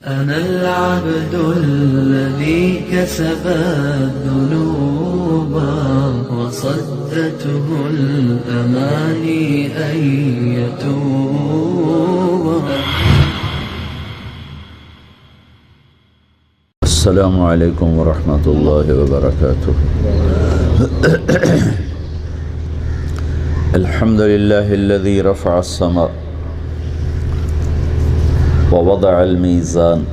أنا العبد الذي كسب الذنوب وصدته الأماني أن يتوب. السلام عليكم ورحمة الله وبركاته. الحمد لله الذي رفع السماء ووضع الميزان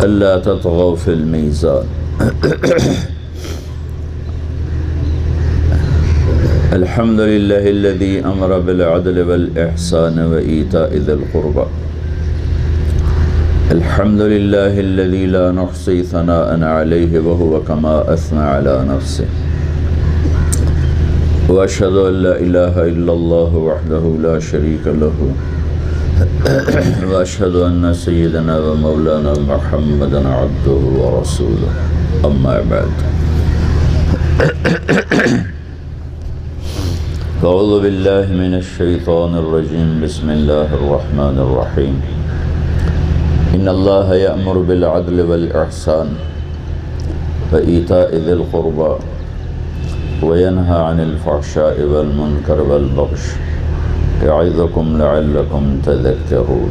ألا تطغوا في الميزان. الحمد لله الذي أمر بالعدل والإحسان وإيتاء ذي القربى. الحمد لله الذي لا نحصي ثناء عليه وهو كما أثنى على نفسه. وأشهد أن لا إله إلا الله وحده لا شريك له وأشهد أن سيدنا ومولانا محمدا عبده ورسوله. أما بعد، أعوذ بالله من الشيطان الرجيم. بسم الله الرحمن الرحيم. إن الله يأمر بالعدل والإحسان وإيتاء ذي القربى وينهى عن الفحشاء والمنكر والبغي يعظكم لعلكم تذكرون.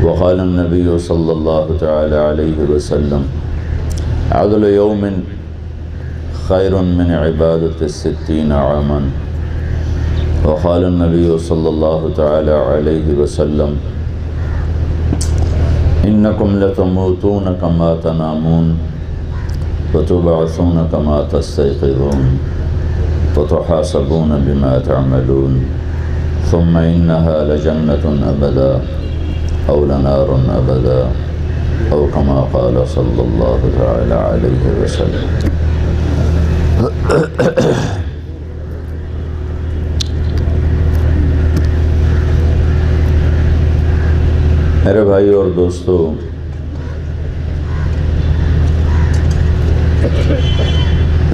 وقال النبي صلى الله تعالى عليه وسلم: عدل يوم خير من عبادة 60 عاما. وقال النبي صلى الله تعالى عليه وسلم: إنكم لتموتون كما تنامون وتبعثون كما تستيقظون وتحاسبون بما تعملون ثم إنها لجنة أبدا أو لنار أبدا أو كما قال صلى الله تعالى عليه وسلم. میرے بھائی اور دوستو،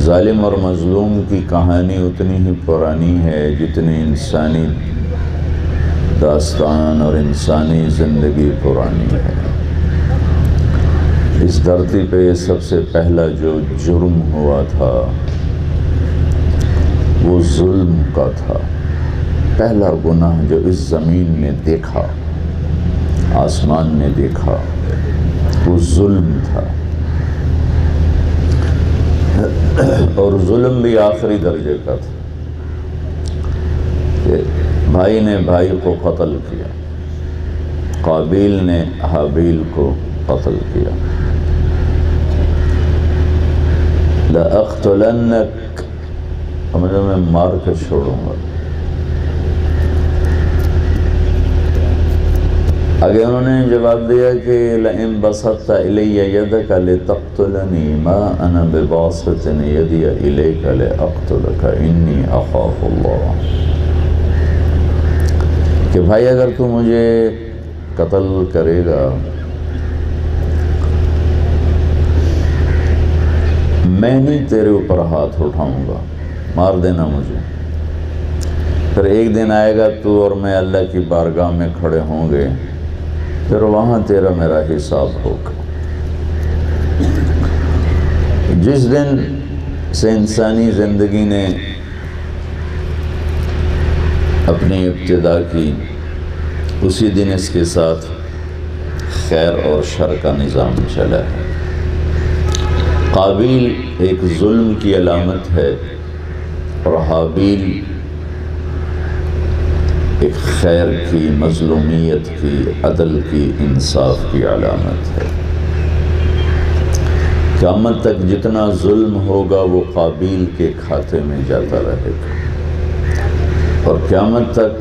ظالم اور مظلوم کی کہانی اتنی ہی پرانی ہے جتنی انسانی داستان اور انسانی زندگی پرانی ہے۔ اس دھرتی پہ سب سے پہلا جو جرم ہوا تھا وہ ظلم کا تھا۔ پہلا گناہ جو اس زمین نے دیکھا، آسمان نے دیکھا، وہ ظلم تھا، اور ظلم بھی آخری درجے کا تھا کہ بھائی نے بھائی کو قتل کیا، قابیل نے حابیل کو قتل کیا۔ لَأَقْتُلَنَّكَ، میں مار کر چھوڑوں گا۔ آگے انہوں نے جواب دیا کہ لَئِن بَسَطتَ إِلَيَّ يَدَكَ لِتَقْتُلَنِي مَا أَنَا بِبَاسِطٍ يَدِيَ إِلَيْكَ لِأَقْتُلَكَ إِنِّي أَخَافُ اللَّهَ، کہ بھائی اگر تو مجھے قتل کرے گا میں نہیں تیرے اوپر ہاتھ اٹھاؤں گا، مار دینا مجھے۔ پھر ایک دن آئے گا تو اور میں اللہ کی بارگاہ میں کھڑے ہوں گے، پھر وہاں تیرا میرا حساب ہوگا۔ جس دن سے انسانی زندگی نے اپنی ابتدا کی، اسی دن اس کے ساتھ خیر اور شر کا نظام چلا ہے۔ قابیل ایک ظلم کی علامت ہے اور حابیل ایک خیر کی، مظلومیت کی، عدل کی، انصاف کی علامت ہے۔ قیامت تک جتنا ظلم ہوگا وہ قابیل کے کھاتے میں جاتا رہے گا، اور قیامت تک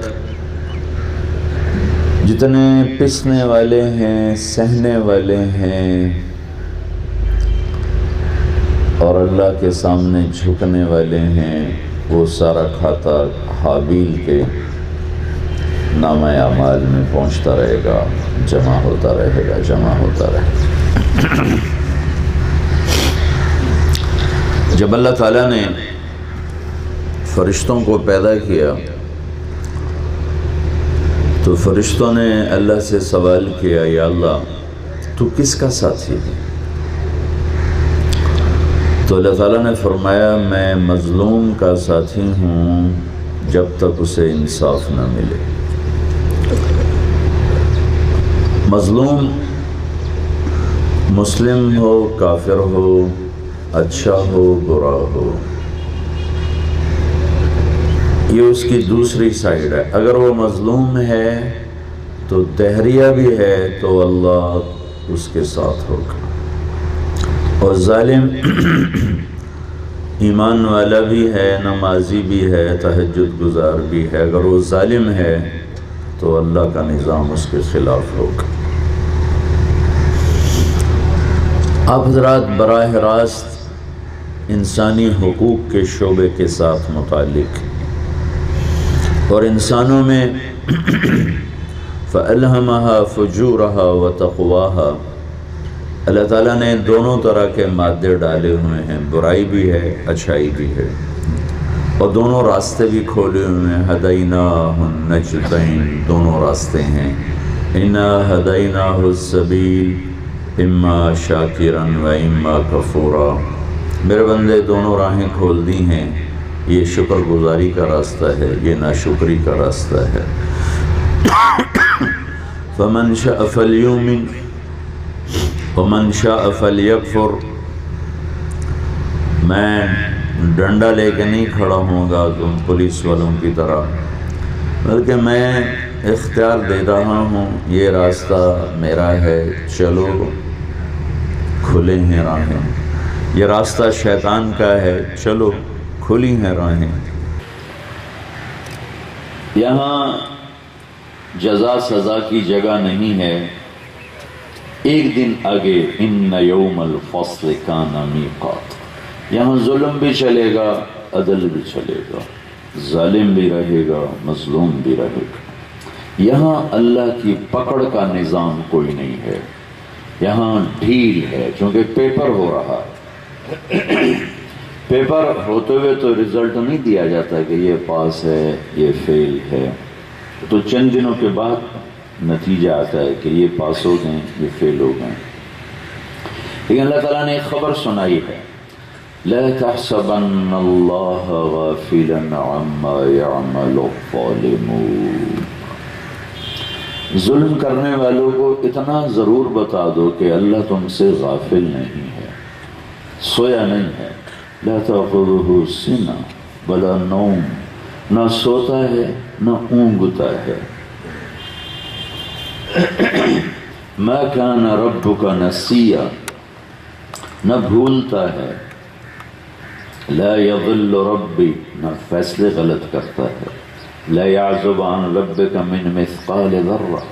جتنے پسنے والے ہیں، سہنے والے ہیں اور اللہ کے سامنے جھکنے والے ہیں، وہ سارا کھاتا حابیل کے نامہ اعمال میں پہنچتا رہے گا، جمع ہوتا رہے گا، جمع ہوتا رہے گا۔ جب اللہ تعالیٰ نے فرشتوں کو پیدا کیا تو فرشتوں نے اللہ سے سوال کیا، یا اللہ تو کس کا ساتھی ہے؟ تو اللہ تعالیٰ نے فرمایا میں مظلوم کا ساتھی ہوں جب تک اسے انصاف نہ ملے۔ مظلوم مسلم ہو، کافر ہو، اچھا ہو، برا ہو، یہ اس کی دوسری سائیڈ ہے۔ اگر وہ مظلوم ہے تو دہریہ بھی ہے تو اللہ اس کے ساتھ ہوگا، اور ظالم ایمان والا بھی ہے، نمازی بھی ہے، تہجد گزار بھی ہے، اگر وہ ظالم ہے تو اللہ کا نظام اس کے خلاف ہوگا۔ آپ حضرات براہ راست انسانی حقوق کے شعبے کے ساتھ متعلق اور انسانوں میں فَأَلْهَمَهَا فُجُورَهَا وَتَقْوَاهَا، اللہ تعالیٰ نے دونوں طرح کے مادے ڈالے ہوئے ہیں، برائی بھی ہے، اچھائی بھی ہے، اور دونوں راستے بھی کھولے ہوئے ہیں۔ هَدَيْنَاهُ النَّجْدَيْنِ، دونوں راستے ہیں۔ إِنَّا هَدَيْنَاهُ السَّبِيلَ إِمَّا شَاكِرًا وَإِمَّا كَفُورًا، میرے بندے دونوں راہیں کھول دی ہیں، یہ شکر گزاری کا راستہ ہے، یہ ناشکری کا راستہ ہے۔ فَمَنْ شَاءَ فَلْيُؤْمِنْ وَمَنْ شَاءَ فَلْيَكْفُرْ، میں ڈنڈا لے کے نہیں کھڑا ہوں گا تم پولیس والوں کی طرح، بلکہ میں اختیار دے رہا ہوں، یہ راستہ میرا ہے، چلو کھلے ہیں راہیں۔ یہ راستہ شیطان کا ہے، چلو کھلی ہیں راہیں۔ یہاں جزا سزا کی جگہ نہیں ہے، ایک دن آگے ان یوم الفصل کان میقات، یہاں ظلم بھی چلے گا، عدل بھی چلے گا، ظالم بھی رہے گا، مظلوم بھی رہے گا۔ یہاں اللہ کی پکڑ کا نظام کوئی نہیں ہے، یہاں ڈھیل ہے، چونکہ پیپر ہو رہا ہے۔ پیپر ہوتے ہوئے تو رزلٹ نہیں دیا جاتا کہ یہ پاس ہے، یہ فیل ہے، تو چند دنوں کے بعد نتیجہ آتا ہے کہ یہ پاس ہو گئے، یہ فیل ہو گئے۔ لیکن اللہ تعالیٰ نے ایک خبر سنائی ہے، لا تحسبن اللہ غافلا عما يعمل الظالمون، ظلم کرنے والوں کو اتنا ضرور بتا دو کہ اللہ تم سے غافل نہیں ہے، سویا نہیں ہے۔ لا تأخذہ سنہ ولا نوم، نہ سوتا ہے نہ اونگتا ہے۔ ما کان ربک نسیا، نہ بھولتا ہے۔ لا یضل ربی، نہ فیصلے غلط کرتا ہے۔ لا یعزب عن ربک من مثقال ذرہ،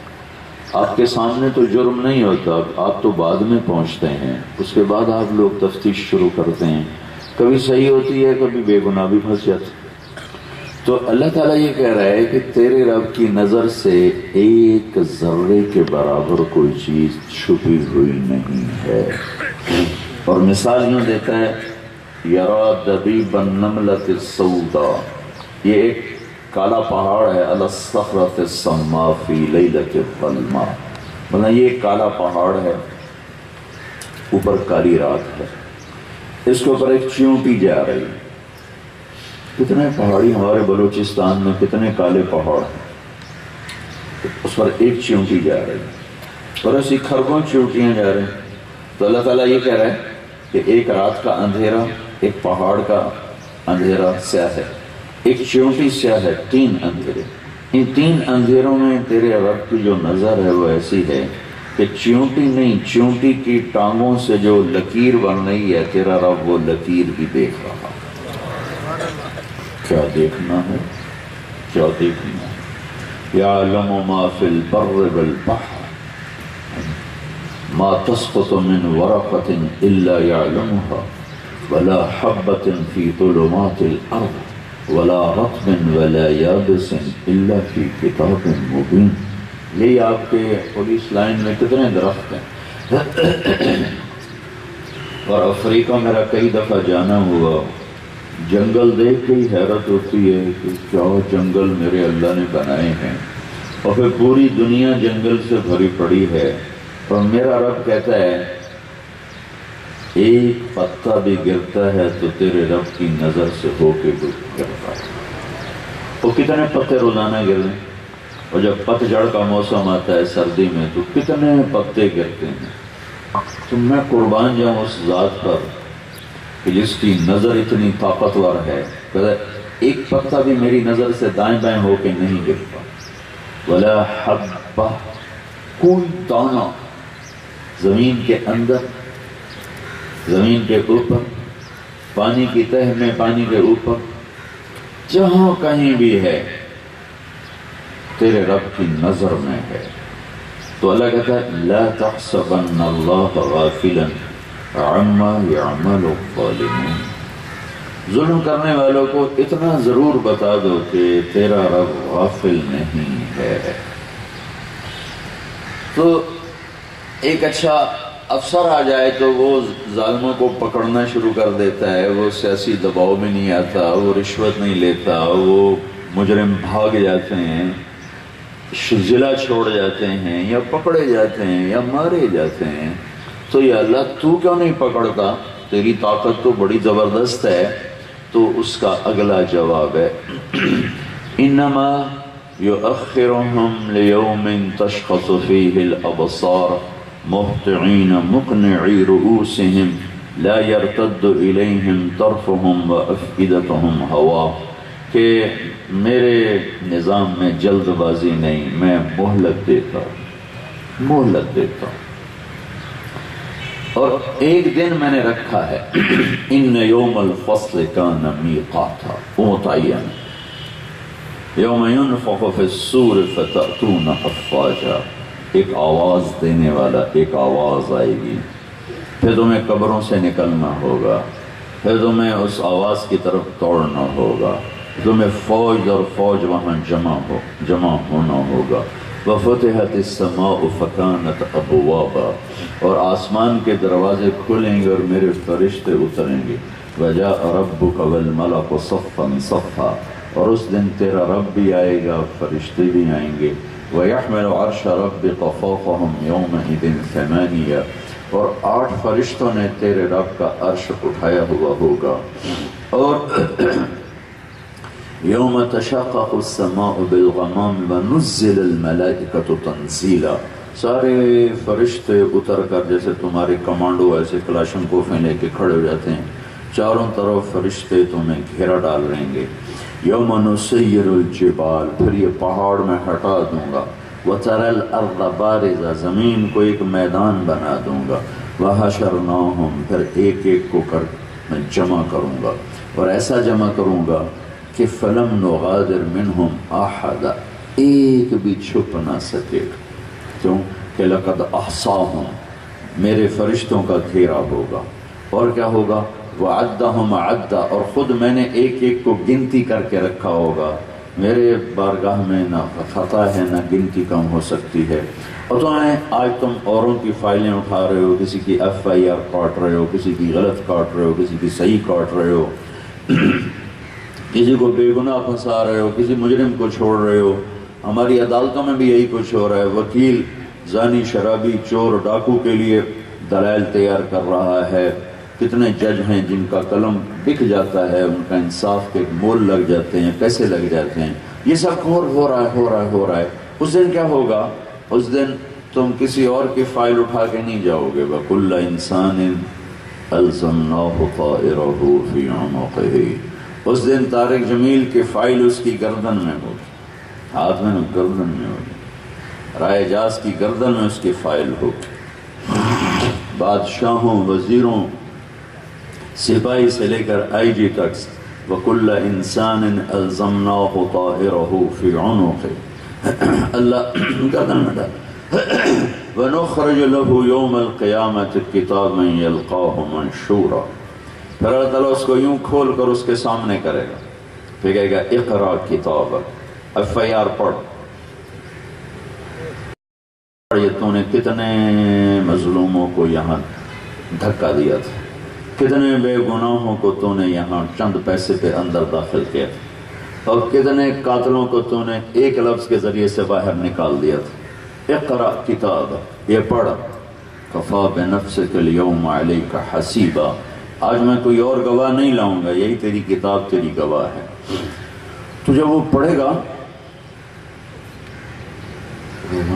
آپ کے سامنے تو جرم نہیں ہوتا، آپ تو بعد میں پہنچتے ہیں، اس کے بعد آپ لوگ تفتیش شروع کرتے ہیں، کبھی صحیح ہوتی ہے، کبھی بے گناہ بھی پھنس جاتے۔ تو اللہ تعالیٰ یہ کہہ رہا ہے کہ تیرے رب کی نظر سے ایک ذرے کے برابر کوئی چیز چھپی ہوئی نہیں ہے۔ اور مثال یوں دیتا ہے، یرا دبیب النملۃ السوداء، یہ ایک کالا پہاڑ ہے، علی الصخرۃ الصماء فی لیلۃ الظلماء، مطلب یہ ایک کالا پہاڑ ہے، اوپر کالی رات ہے، اس کے اوپر ایک چیونٹی جا رہی ہے۔ کتنے پہاڑی ہمارے بلوچستان میں کتنے کالے پہاڑ ہیں، اس پر ایک چیونٹی جا رہی ہے، اور ایسی کھربوں چیونٹیاں جا رہی ہیں۔ تو اللہ تعالیٰ یہ کہہ رہا ہے کہ ایک رات کا اندھیرا، ایک پہاڑ کا اندھیرا سیاہ ہے، ایک چیونٹی سیاہ ہے، تین اندھیرے۔ ان تین اندھیروں میں تیرے رب کی جو نظر ہے وہ ایسی ہے کہ چیونٹی نہیں، چیونٹی کی ٹانگوں سے جو لکیر بن رہی ہے، تیرا رب وہ لکیر بھی دیکھ رہا۔ کیا دیکھنا ہے، کیا دیکھنا ہے؟ یعلم ما فی البر والبحر ما تسقط من ورقۃ الا یعلمها ولا حبۃ فی ظلمات الارض ولا رطب ولا یابس الا فی کتاب مبین۔ یہی آپ کے پولیس لائن میں کتنے درخت ہیں، اور افریقہ میرا کئی دفعہ جانا ہوا، جنگل دیکھ کے ہی حیرت ہوتی ہے کہ کیا جنگل میرے اللہ نے بنائے ہیں۔ اور پھر پوری دنیا جنگل سے بھری پڑی ہے، اور میرا رب کہتا ہے ایک پتا بھی گرتا ہے تو تیرے رب کی نظر سے ہو کے گرتا ہے۔ وہ کتنے پتے روزانہ گر رہے ہیں، اور جب پتجھڑ کا موسم آتا ہے سردی میں تو کتنے پتے گرتے ہیں۔ تو میں قربان جاؤں اس ذات پر کہ جس کی نظر اتنی طاقتور ہے، ایک پتا بھی میری نظر سے دائیں بائیں ہو کے نہیں گرتا۔ ولا حبہ، کوئی دانہ زمین کے اندر، زمین کے اوپر، پانی کی تہ میں، پانی کے اوپر، جہاں کہیں بھی ہے تیرے رب کی نظر میں ہے۔ تو اللہ کہتا ہے لا تحسبن اللہ غافلا عما يعمل الظالمون، ظلم کرنے والوں کو اتنا ضرور بتا دو کہ تیرا رب غافل نہیں ہے۔ تو ایک اچھا افسر آ جائے تو وہ ظالموں کو پکڑنا شروع کر دیتا ہے، وہ سیاسی دباؤ میں نہیں آتا، وہ رشوت نہیں لیتا، وہ مجرم بھاگ جاتے ہیں، ضلع چھوڑ جاتے ہیں، یا پکڑے جاتے ہیں، یا مارے جاتے ہیں۔ تو یا اللہ تو کیوں نہیں پکڑتا، تیری طاقت تو بڑی زبردست ہے۔ تو اس کا اگلا جواب ہے انما یؤخرهم لیوم تشخص فیہ الابصار مہطعین مقنعی رؤوسہم لا یرتد الیہم طرفہم وافئدتہم ہوا، کہ میرے نظام میں جلد بازی نہیں، میں مہلت دیتا ہوں، اور ایک دن میں نے رکھا ہے۔ ان یوم الفصل کان میقاتا، وہ متعین، یوم ینفخ فی الصور فتأتون افواجا، ایک آواز دینے والا ایک آواز آئے گی، پھر تمہیں قبروں سے نکلنا ہوگا، پھر تمہیں اس آواز کی طرف دوڑنا ہوگا، تمہیں فوج اور فوج وہاں جمع ہونا ہوگا۔ وفتحت السماء فکانت ابوابا، اور آسمان کے دروازے کھلیں گے اور میرے فرشتے اتریں گے۔ وجاء ربک والملک صفا صفا، اور اس دن تیرا رب بھی آئے گا، فرشتے بھی آئیں گے۔ ویحمل عرش ربک فوقہم یومئذ ثمانیہ، اور 8 فرشتوں نے تیرے رب کا عرش اٹھایا ہوا ہوگا۔ اور یوم تشقق السماء بالغمام ونزل الملائکۃ تنزیلا، سارے فرشتے اتر کر جیسے تمہارے کمانڈو ایسے کلاشنکوفیں لے کے کھڑے ہو جاتے ہیں، چاروں طرف فرشتے تمہیں گھیرا ڈال رہیں گے۔ یوم نسیر الجبال، پھر یہ پہاڑ میں ہٹا دوں گا۔ وتری الارض بارزہ، زمین کو ایک میدان بنا دوں گا۔ وحشرناہم، پھر ایک ایک کو کر میں جمع کروں گا، اور ایسا جمع کروں گا کہ فلم نغادر منہم احدا، ایک بھی چھپ نہ سکے، کیوں کہ لقد احصاہم، میرے فرشتوں کا گھیرا ہوگا۔ اور کیا ہوگا؟ وعدہم عدا، اور خود میں نے ایک ایک کو گنتی کر کے رکھا ہوگا۔ میرے بارگاہ میں نہ خطا ہے نہ گنتی کم ہو سکتی ہے۔ اور آج تم اوروں کی فائلیں اٹھا رہے ہو، کسی کی FIR کاٹ رہے ہو، کسی کی غلط کاٹ رہے ہو، کسی کی صحیح کاٹ رہے ہو، کسی کو بے گناہ پھنسا رہے ہو، کسی مجرم کو چھوڑ رہے ہو۔ ہماری عدالتوں میں بھی یہی کچھ ہو رہا ہے، وکیل زانی، شرابی، چور، ڈاکو کے لیے دلائل تیار کر رہا ہے۔ کتنے جج ہیں جن کا قلم بک جاتا ہے، ان کا انصاف کے مول لگ جاتے ہیں، پیسے لگ جاتے ہیں۔ یہ سب ہو رہا ہے۔ اس دن کیا ہوگا؟ اس دن تم کسی اور کی فائل اٹھا کے نہیں جاؤ گے۔ وَكُلَّ إِنسَانٍ أَلْزَمْنَاهُ طَائِرَهُ فِي عُنُقِهِ، اس دن طارق جمیل کی فائل اس کی گردن میں ہوگی، ہاتھ میں گردن میں ہوگی، رائے جاز کی گردن میں اس کی فائل ہوگی۔ بادشاہوں، وزیروں، سپاہی سے لے کر IG تک، وَكُلَّ إِنسَانٍ أَلْزَمْنَاهُ طَائِرَهُ فِي عُنُقِهِ، اللہ گردن میں ڈال۔ وَنُخْرِجُ لَهُ يَوْمَ الْقِيَامَةِ كِتَابًا يَلْقَاهُ مَنشُورًا، پھر اللہ تعالیٰ اس کو یوں کھول کر اس کے سامنے کرے گا، پھر کہے گا اقرا کتابک، FIR پڑھ، یہ تو نے کتنے مظلوموں کو یہاں دھکا دیا تھا، کتنے بے گناہوں کو تو نے یہاں چند پیسے پہ اندر داخل کیا تھا، اور کتنے قاتلوں کو تو نے ایک لفظ کے ذریعے سے باہر نکال دیا تھا، اقرا کتاب، یہ پڑھ، کفا بنفسک اليوم علیک حسیبا، آج میں کوئی اور گواہ نہیں لاؤں گا، یہی تیری کتاب تیری گواہ ہے۔ تو جب وہ پڑھے گا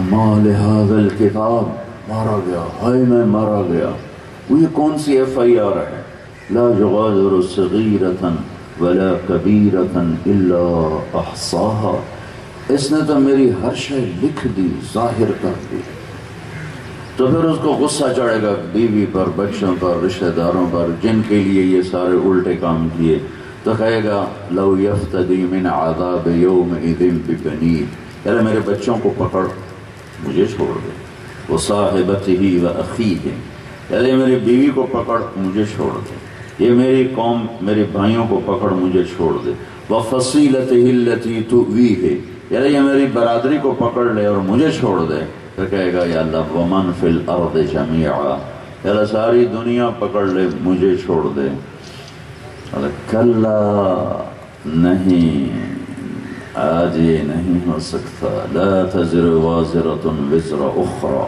ما لہذا الکتاب، مارا گیا، ہائے میں مارا گیا، وہ یہ کون سی ایف آئی آر ہے، لا یغادر صغیرۃ ولا کبیرۃ الا احصاها، اس نے تو میری ہر شے لکھ دی، ظاہر کر دی۔ تو پھر اس کو غصہ چڑھے گا بیوی پر، بچوں پر، رشتہ داروں پر، جن کے لیے یہ سارے الٹے کام کیے، تو کہے گا لو یفتدی من عذاب یومئذ ببنیہ، یار میرے بچوں کو پکڑ مجھے چھوڑ دے، وصاحبتہ واخیہ، یار میری بیوی کو پکڑ مجھے چھوڑ دے، یہ میری قوم میرے بھائیوں کو پکڑ مجھے چھوڑ دے، وفصیلتہ التی تؤویہ، یار یہ میری برادری کو پکڑ لے اور مجھے چھوڑ دے، پھر کہے گا یا اللہ ومن فی الارض جمیعا، یا اللہ ساری دنیا پکڑ لے مجھے چھوڑ دے۔ کلا نہیں، آج یہ نہیں ہو سکتا، لا تزر وازرۃ وزر اخری،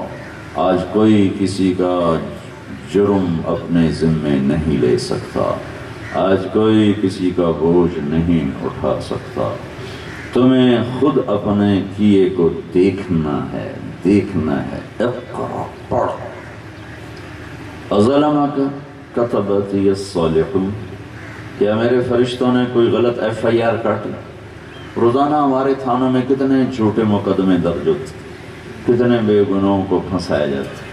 آج کوئی کسی کا جرم اپنے ذمے نہیں لے سکتا، آج کوئی کسی کا بوجھ نہیں اٹھا سکتا، تمہیں خود اپنے کیے کو دیکھنا ہے، دیکھنا ہے، اقرا پڑھ، اظلمک کتبتی الصالحون، کیا میرے فرشتوں نے کوئی غلط ایف آئی آر کاٹی؟ روزانہ ہمارے تھانوں میں کتنے جھوٹے مقدمے درج ہوتے، کتنے بے گناہوں کو پھنسایا جاتا،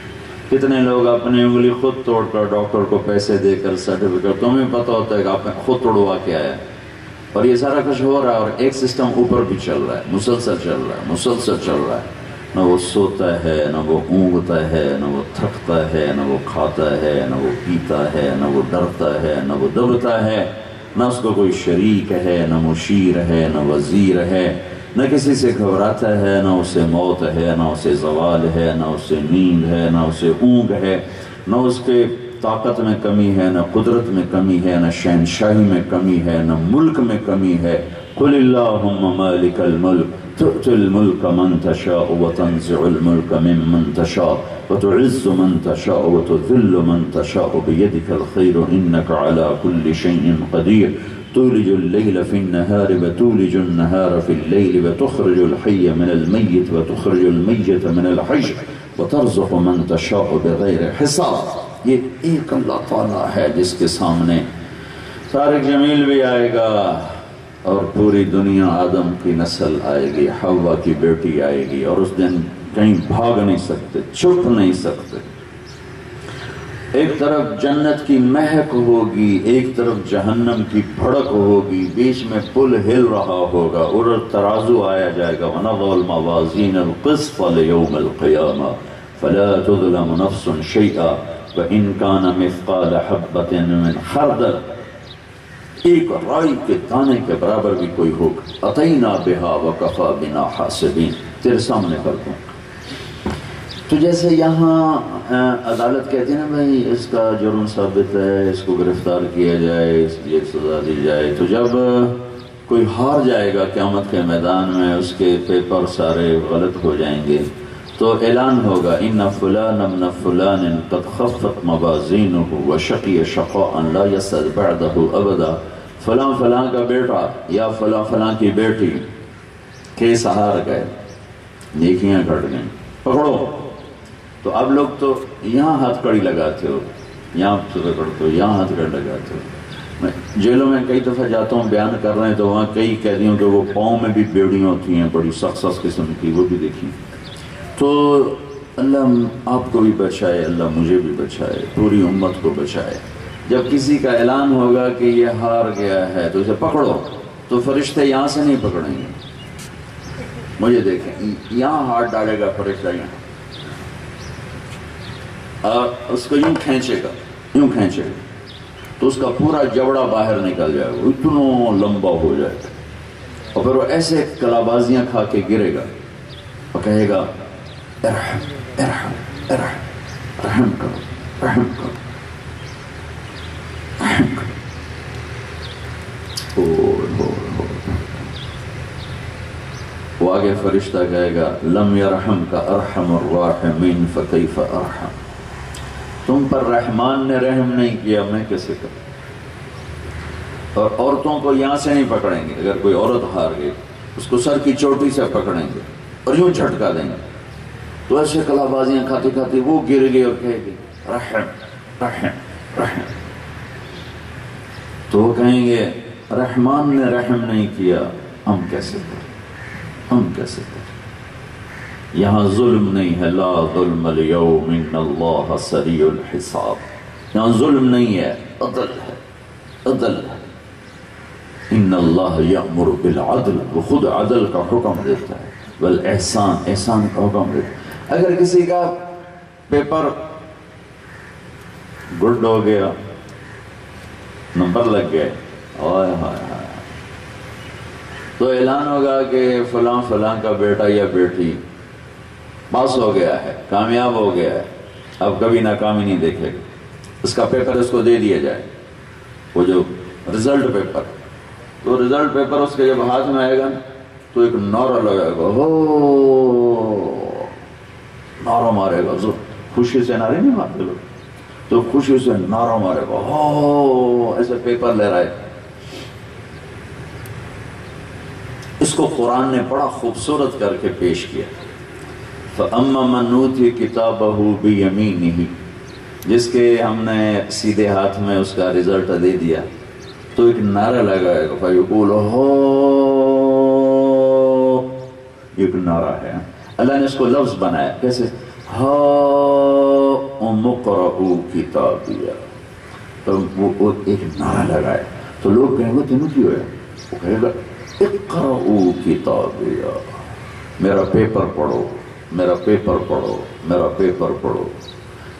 کتنے لوگ اپنی انگلی خود توڑ کر ڈاکٹر کو پیسے دے کر سرٹیفکیٹ، تمہیں پتہ ہوتا ہے کہ آپ نے خود توڑوا کے آیا، اور یہ سارا کچھ ہو رہا ہے، اور ایک سسٹم اوپر بھی چل رہا ہے، مسلسل چل رہا ہے، مسلسل چل رہا ہے، نہ وہ سوتا ہے، نہ وہ اونگتا ہے، نہ وہ تھکتا ہے، نہ وہ کھاتا ہے، نہ وہ پیتا ہے، نہ وہ ڈرتا ہے، نہ وہ دبتا ہے، نہ اس کو کوئی شریک ہے، نہ مشیر ہے، نہ وزیر ہے، نہ کسی سے گھبراتا ہے، نہ اسے موت ہے، نہ اسے زوال ہے، نہ اسے نیند ہے، نہ اسے اونگ ہے، نہ اس کے طاقت میں کمی ہے، نہ قدرت میں کمی ہے، نہ شہنشاہی میں کمی ہے، نہ ملک میں کمی ہے۔ قل اللہم مالک الملک تؤتی الملک من تشاء وتنزع الملک ممن تشاء وتعز من تشاء وتذل من تشاء بيدك الخير إنك على كل شيء قدير تولج الليل في النهار وتولج النهار في الليل وتخرج الحي من الميت وتخرج الميت من الحي وترزق من تشاء بغیر حساب۔ یہ ایک اللہ تعالیٰ ہے جس کے سامنے طارق جمیل بھی آئے گا، اور پوری دنیا آدم کی نسل آئے گی، حوا کی بیٹی آئے گی، اور اس دن کہیں بھاگ نہیں سکتے، چھپ نہیں سکتے، ایک طرف جنت کی مہک ہوگی، ایک طرف جہنم کی بھڑک ہوگی، بیچ میں پل ہل رہا ہوگا، اور ترازو آیا جائے گا، وَنَضَعُ الْمَوَازِينَ الْقِسْطَ لِيَوْمِ الْقِيَامَةِ فَلَا تُظْلَمُ نَفْسٌ شَيْئًا وَإِنْ كَانَ مِثْقَالَ حَبَّةٍ مِّنْ خَرْدَلٍ، ایک رائی کے دانے کے برابر بھی کوئی ہوگا، اَتَيْنَا بِهَا وَكَفَى بِنَا حَاسِبِينَ، تیرے سامنے کر دوں۔ تو جیسے یہاں عدالت کہتی ہے نا بھائی اس کا جرم ثابت ہے، اس کو گرفتار کیا جائے، اس لیے سزا دی جائے، تو جب کوئی ہار جائے گا قیامت کے میدان میں، اس کے پیپر سارے غلط ہو جائیں گے، تو اعلان ہوگا ان فلان ابن فلان قد خفت موازینہ وشقی شقاء لا یسعد بعدہ ابدا، فلاں فلاں کا بیٹا یا فلاں فلاں کی بیٹی کیس ہار گئے، نیکیاں گھٹ گئیں، پکڑو۔ تو اب لوگ تو یہاں ہاتھ کڑی لگاتے ہو، یہاں پکڑتے ہو، یہاں ہاتھ کڑی لگاتے ہو۔ میں جیلوں میں کئی دفعہ جاتا ہوں، بیان کر رہے ہیں، تو وہاں کئی قیدیوں کے وہ پاؤں میں بھی بیڑیاں ہوتی ہیں بڑی سخت سخت قسم کی، وہ بھی دیکھی۔ تو اللہ آپ کو بھی بچائے، اللہ مجھے بھی بچائے، پوری امت کو بچائے۔ جب کسی کا اعلان ہوگا کہ یہ ہار گیا ہے تو اسے پکڑو، تو فرشتے یہاں سے نہیں پکڑیں گے، مجھے دیکھیں یہاں ہاتھ ڈالے گا فرشتہ، یہاں اس کو یوں کھینچے گا، یوں کھینچے گا، تو اس کا پورا جوڑا باہر نکل جائے گا، اتنا لمبا ہو جائے گا، اور پھر وہ ایسے کلابازیاں کھا کے گرے گا اور کہے گا ارحم ارحم ارحم، رحم کرو رحم کرو رحم کرو۔ وہ آگے فرشتہ کہے گا لم یرحم کا ارحم الراحمین فکیف ارحم، تم پر رحمان نے رحم نہیں کیا، میں کیسے کروں؟ اور عورتوں کو یہاں سے نہیں پکڑیں گے، اگر کوئی عورت ہار گئی اس کو سر کی چوٹی سے پکڑیں گے اور یوں جھٹکا دیں گے، تو ایسے کلا بازیاں کھاتے کھاتے وہ گر گئی اور کہے گی رحم رحم رحم، تو وہ کہیں گے رحمان نے رحم نہیں کیا، ہم کیسے کریں، ہم کیسے کریں؟ یہاں ظلم نہیں ہے، لا ظلم اليوم ان اللہ سریع الحساب، یہاں ظلم نہیں ہے، عدل ہے، عدل ہے۔ ان اللہ یأمر بالعدل، وہ خود عدل کا حکم دیتا ہے، والاحسان، احسان کا حکم دیتا ہے۔ اگر کسی کا پیپر گڈ ہو گیا، نمبر لگ گئے، آئے ہائے ہائے، تو اعلان ہوگا کہ فلاں فلاں کا بیٹا یا بیٹی پاس ہو گیا ہے، کامیاب ہو گیا ہے، اب کبھی ناکامی نہیں دیکھے گا، اس کا پیپر اس کو دے دیا جائے، وہ جو رزلٹ پیپر، تو رزلٹ پیپر اس کے جب ہاتھ میں آئے گا تو ایک نعرہ لگائے گا، ہو نعرہ مارے گا، خوشی سے نعرے نہیں مارتے لوگ، تو خوشی سے نعرہ مارے گا، ہو ایسے پیپر لے رہا ہے۔ اس کو قرآن نے بڑا خوبصورت کر کے پیش کیا، فَأَمَّا مَنْ أُوتِيَ كِتَابَهُ بِيَمِينِهِ، جس کے ہم نے سیدھے ہاتھ میں اس کا رزلٹ دے دیا تو ایک نعرہ لگائے گا، فَيَقُولُ ہو، ایک نعرہ ہے، اللہ نے اس کو لفظ بنایا کیسے، هَاؤْمُ اقْرَءُوا كِتَابِيَهْ، تو وہ ایک نعرہ لگائے تو لوگ کہیں گے تینوں کیوں ہے، وہ کہے گا اقرؤوا کتابیہ، میرا پیپر پڑھو، میرا پیپر پڑھو، میرا پیپر پڑھو،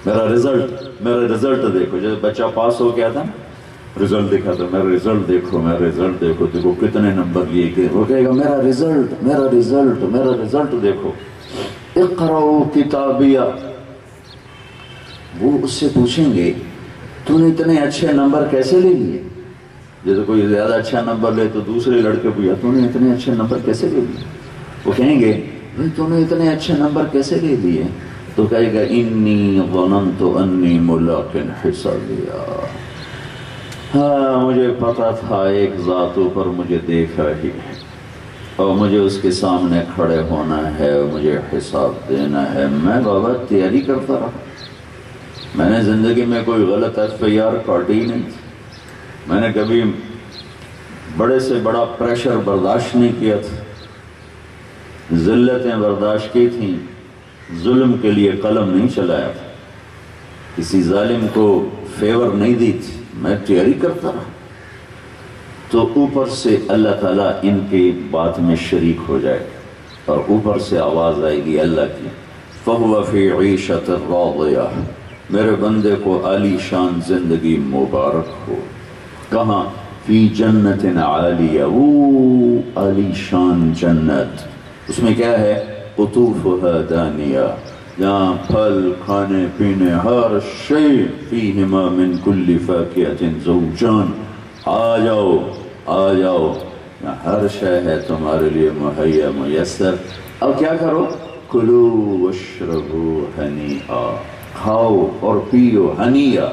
میرا رزلٹ دیکھو۔ جب بچہ پاس ہو گیا تھا رزلٹ دیکھا تھا، میرا رزلٹ دیکھو، میرا رزلٹ دیکھو، دیکھو کتنے نمبر لیے کہ وہ کہے گا میرا رزلٹ، میرا رزلٹ، میرا رزلٹ دیکھو، اقرؤوا کتابیہ۔ وہ اس سے پوچھیں گے تو نے اتنے اچھے نمبر کیسے لے لیے؟ جیسے کوئی زیادہ اچھا نمبر لے تو دوسرے لڑکے پوچھا تو نے اتنے اچھے نمبر کیسے لے لیے؟ وہ کہیں گے تو نے اتنے اچھے نمبر کیسے لے لیے؟ تو کہے گا انی ظننت انی ملاق حسابیہ، ہاں مجھے پتا تھا ایک ذات پر مجھے دیکھا ہی ہے اور مجھے اس کے سامنے کھڑے ہونا ہے، مجھے حساب دینا ہے، میں بابا تیاری کرتا رہا، میں نے زندگی میں کوئی غلط FIR کاٹی ہی نہیں، میں نے کبھی بڑے سے بڑا پریشر برداشت نہیں کیا تھا، ذلتیں برداشت کی تھیں، ظلم کے لیے قلم نہیں چلایا تھا، کسی ظالم کو فیور نہیں دی تھی، میں تیاری کرتا رہا۔ تو اوپر سے اللہ تعالیٰ ان کی بات میں شریک ہو جائے اور اوپر سے آواز آئے گی اللہ کی، فَهُوَ فِي عِيشَةٍ رَاضِيَةٍ، میرے بندے کو عالی شان زندگی مبارک ہو، کہاں؟ فی جنت عالیہ، وہ عالی شان جنت، اس میں کیا ہے؟ قطوفها دانیہ، جہاں پھل کھانے پینے ہر شے، فیہما من کل فاکہۃ زوجان، آ جاؤ آ جاؤ، یہاں ہر شے ہے تمہارے لیے مہیا میسر، اب کیا کرو؟ کلوا واشربوا ہنیئا، کھاؤ اور پیو، ہنیئا،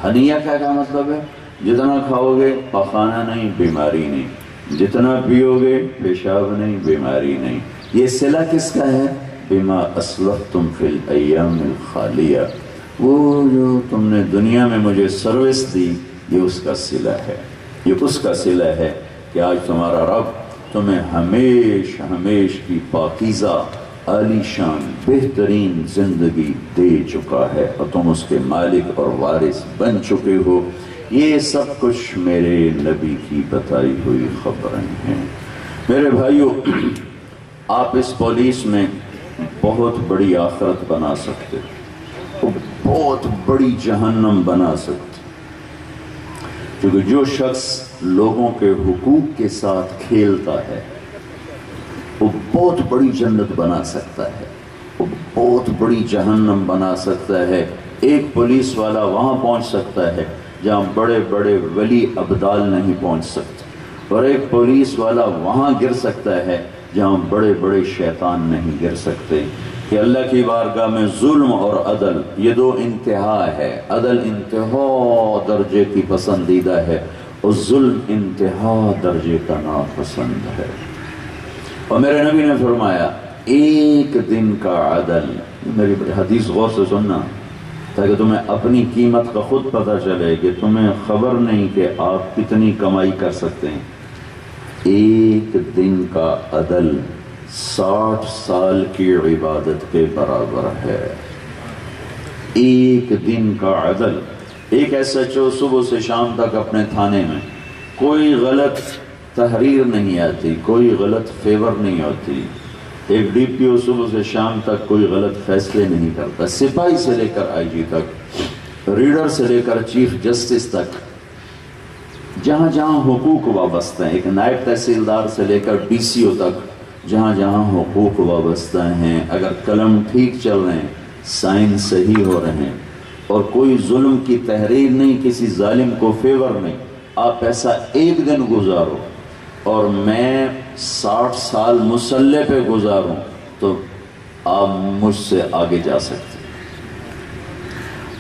ہنیئا کیا مطلب ہے؟ جتنا کھاؤ گے پخانا نہیں، بیماری نہیں، جتنا پیو گے پیشاب نہیں، بیماری نہیں۔ یہ صلہ کس کا ہے؟ بما اسلفتم فی الایام الخالیہ، وہ جو تم نے دنیا میں مجھے سروس دی، یہ اس کا صلہ ہے، یہ اس کا صلہ ہے کہ آج تمہارا رب تمہیں ہمیش ہمیش کی پاکیزہ عالی شان بہترین زندگی دے چکا ہے اور تم اس کے مالک اور وارث بن چکے ہو۔ یہ سب کچھ میرے نبی کی بتائی ہوئی خبریں ہیں۔ میرے بھائیو، آپ اس پولیس میں بہت بڑی آخرت بنا سکتے، بہت بڑی جہنم بنا سکتے، کیونکہ جو شخص لوگوں کے حقوق کے ساتھ کھیلتا ہے وہ بہت بڑی جنت بنا سکتا ہے، وہ بہت بڑی جہنم بنا سکتا ہے۔ ایک پولیس والا وہاں پہنچ سکتا ہے جہاں بڑے بڑے ولی ابدال نہیں پہنچ سکتے، اور ایک پولیس والا وہاں گر سکتا ہے جہاں بڑے بڑے شیطان نہیں گر سکتے، کہ اللہ کی بارگاہ میں ظلم اور عدل یہ دو انتہا ہے۔ عدل انتہا درجے کی پسندیدہ ہے اور ظلم انتہا درجے کا ناپسند ہے۔ اور میرے نبی نے فرمایا ایک دن کا عدل، میری حدیث غور سے سننا تاکہ تمہیں اپنی قیمت کا خود پتہ چلے کہ تمہیں خبر نہیں کہ آپ کتنی کمائی کر سکتے ہیں۔ ایک دن کا عدل 60 سال کی عبادت کے برابر ہے۔ ایک دن کا عدل، ایک ایس ایچ او صبح سے شام تک اپنے تھانے میں کوئی غلط تحریر نہیں آتی، کوئی غلط فیور نہیں ہوتی، ایک ڈی پی او صبح سے شام تک کوئی غلط فیصلے نہیں کرتا، سپاہی سے لے کر آئی جی تک، ریڈر سے لے کر چیف جسٹس تک، جہاں جہاں حقوق وابستہ ہیں، ایک نائب تحصیلدار سے لے کر ڈی سی او تک، جہاں جہاں حقوق وابستہ ہیں، اگر قلم ٹھیک چل رہے ہیں، سائن صحیح ہو رہے ہیں اور کوئی ظلم کی تحریر نہیں، کسی ظالم کو فیور نہیں، آپ ایسا ایک دن گزارو اور میں 60 سال مسلح پہ گزاروں تو آپ مجھ سے آگے جا سکتے ہیں۔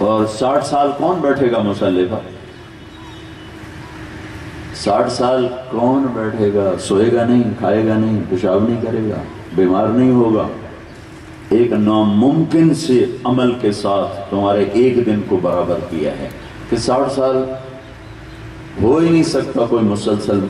اور 60 سال کون بیٹھے گا مسلح پر؟ 60 سال کون بیٹھے گا؟ سوئے گا نہیں، کھائے گا نہیں، پیشاب نہیں کرے گا، بیمار نہیں ہوگا۔ ایک ناممکن سے عمل کے ساتھ تمہارے ایک دن کو برابر کیا ہے کہ 60 سال ہو ہی نہیں سکتا کوئی مسلسل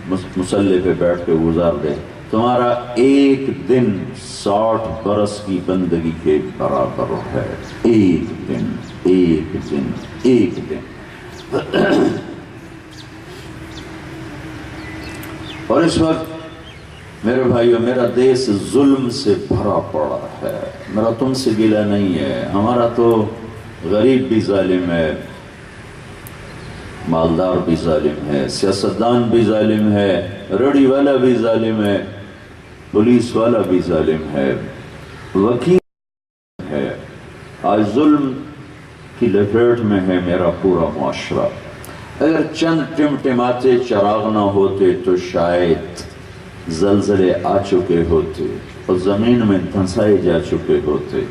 مسلح پہ بیٹھ کے گزار دے، تمہارا ایک دن 60 برس کی بندگی کے برابر ہے۔ ایک دن، ایک دن، ایک دن۔ اور اس وقت میرے بھائیو میرا دیس ظلم سے بھرا پڑا ہے، میرا تم سے گلہ نہیں ہے، ہمارا تو غریب بھی ظالم ہے، مالدار بھی ظالم ہے، سیاستدان بھی ظالم ہے، ریڑھی والا بھی ظالم ہے، پولیس والا بھی ظالم ہے، وکیل ہے۔ آج ظلم کی لپیٹ میں ہے میرا پورا معاشرہ۔ اگر چند ٹمٹماتے چراغ نہ ہوتے تو شاید زلزلے آ چکے ہوتے اور زمین میں دھنسائے جا چکے ہوتے۔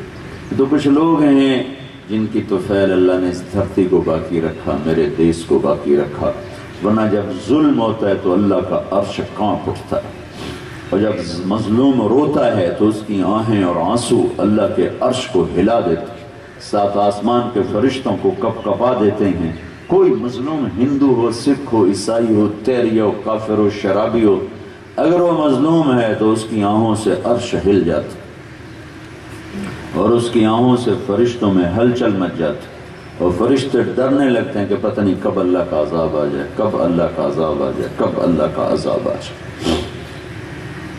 تو کچھ لوگ ہیں جن کی تو فعل اللہ نے اس دھرتی کو باقی رکھا، میرے دیس کو باقی رکھا، ورنہ جب ظلم ہوتا ہے تو اللہ کا عرش کانپ اٹھتا ہے، اور جب مظلوم روتا ہے تو اس کی آہیں اور آنسو اللہ کے عرش کو ہلا دیتے، سات آسمان کے فرشتوں کو کپ کپا دیتے ہیں۔ کوئی مظلوم ہندو ہو، سکھ ہو، عیسائی ہو، تیری ہو، کافر ہو، شرابی ہو، اگر وہ مظلوم ہے تو اس کی آنکھوں سے عرش ہل جاتا اور اس کی آنکھوں سے فرشتوں میں ہلچل مچ جاتی، اور فرشتے ڈرنے لگتے ہیں کہ پتہ نہیں کب اللہ کا عذاب آ جائے، کب اللہ کا عذاب آ جائے، کب اللہ کا عذاب آ جائے۔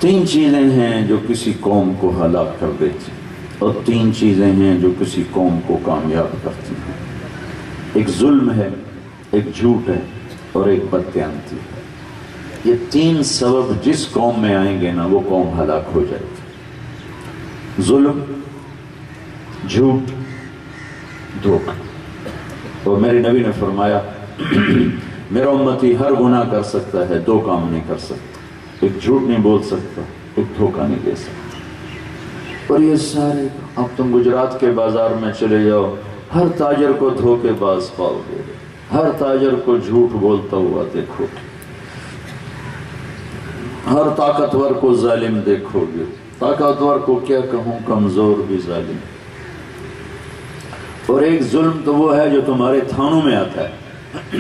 3 چیزیں ہیں جو کسی قوم کو ہلاک کر دیتی اور 3 چیزیں ہیں جو کسی قوم کو کامیاب کرتی ہیں۔ ایک ظلم ہے، ایک جھوٹ ہے اور ایک بددیانتی ہے۔ یہ 3 سبب جس قوم میں آئیں گے نا وہ قوم ہلاک ہو جائے گی۔ ظلم، جھوٹ، دھوکہ۔ اور میرے نبی نے فرمایا میرا امتی ہر گناہ کر سکتا ہے، 2 کام نہیں کر سکتا، ایک جھوٹ نہیں بول سکتا، ایک دھوکہ نہیں دے سکتا۔ اور یہ سارے، اب تم گجرات کے بازار میں چلے جاؤ، ہر تاجر کو دھوکے باز پاؤ گے، ہر تاجر کو جھوٹ بولتا ہوا دیکھو گے، ہر طاقتور کو ظالم دیکھو گے۔ طاقتور کو کیا کہوں، کمزور بھی ظالم۔ اور ایک ظلم تو وہ ہے جو تمہارے تھانوں میں آتا ہے،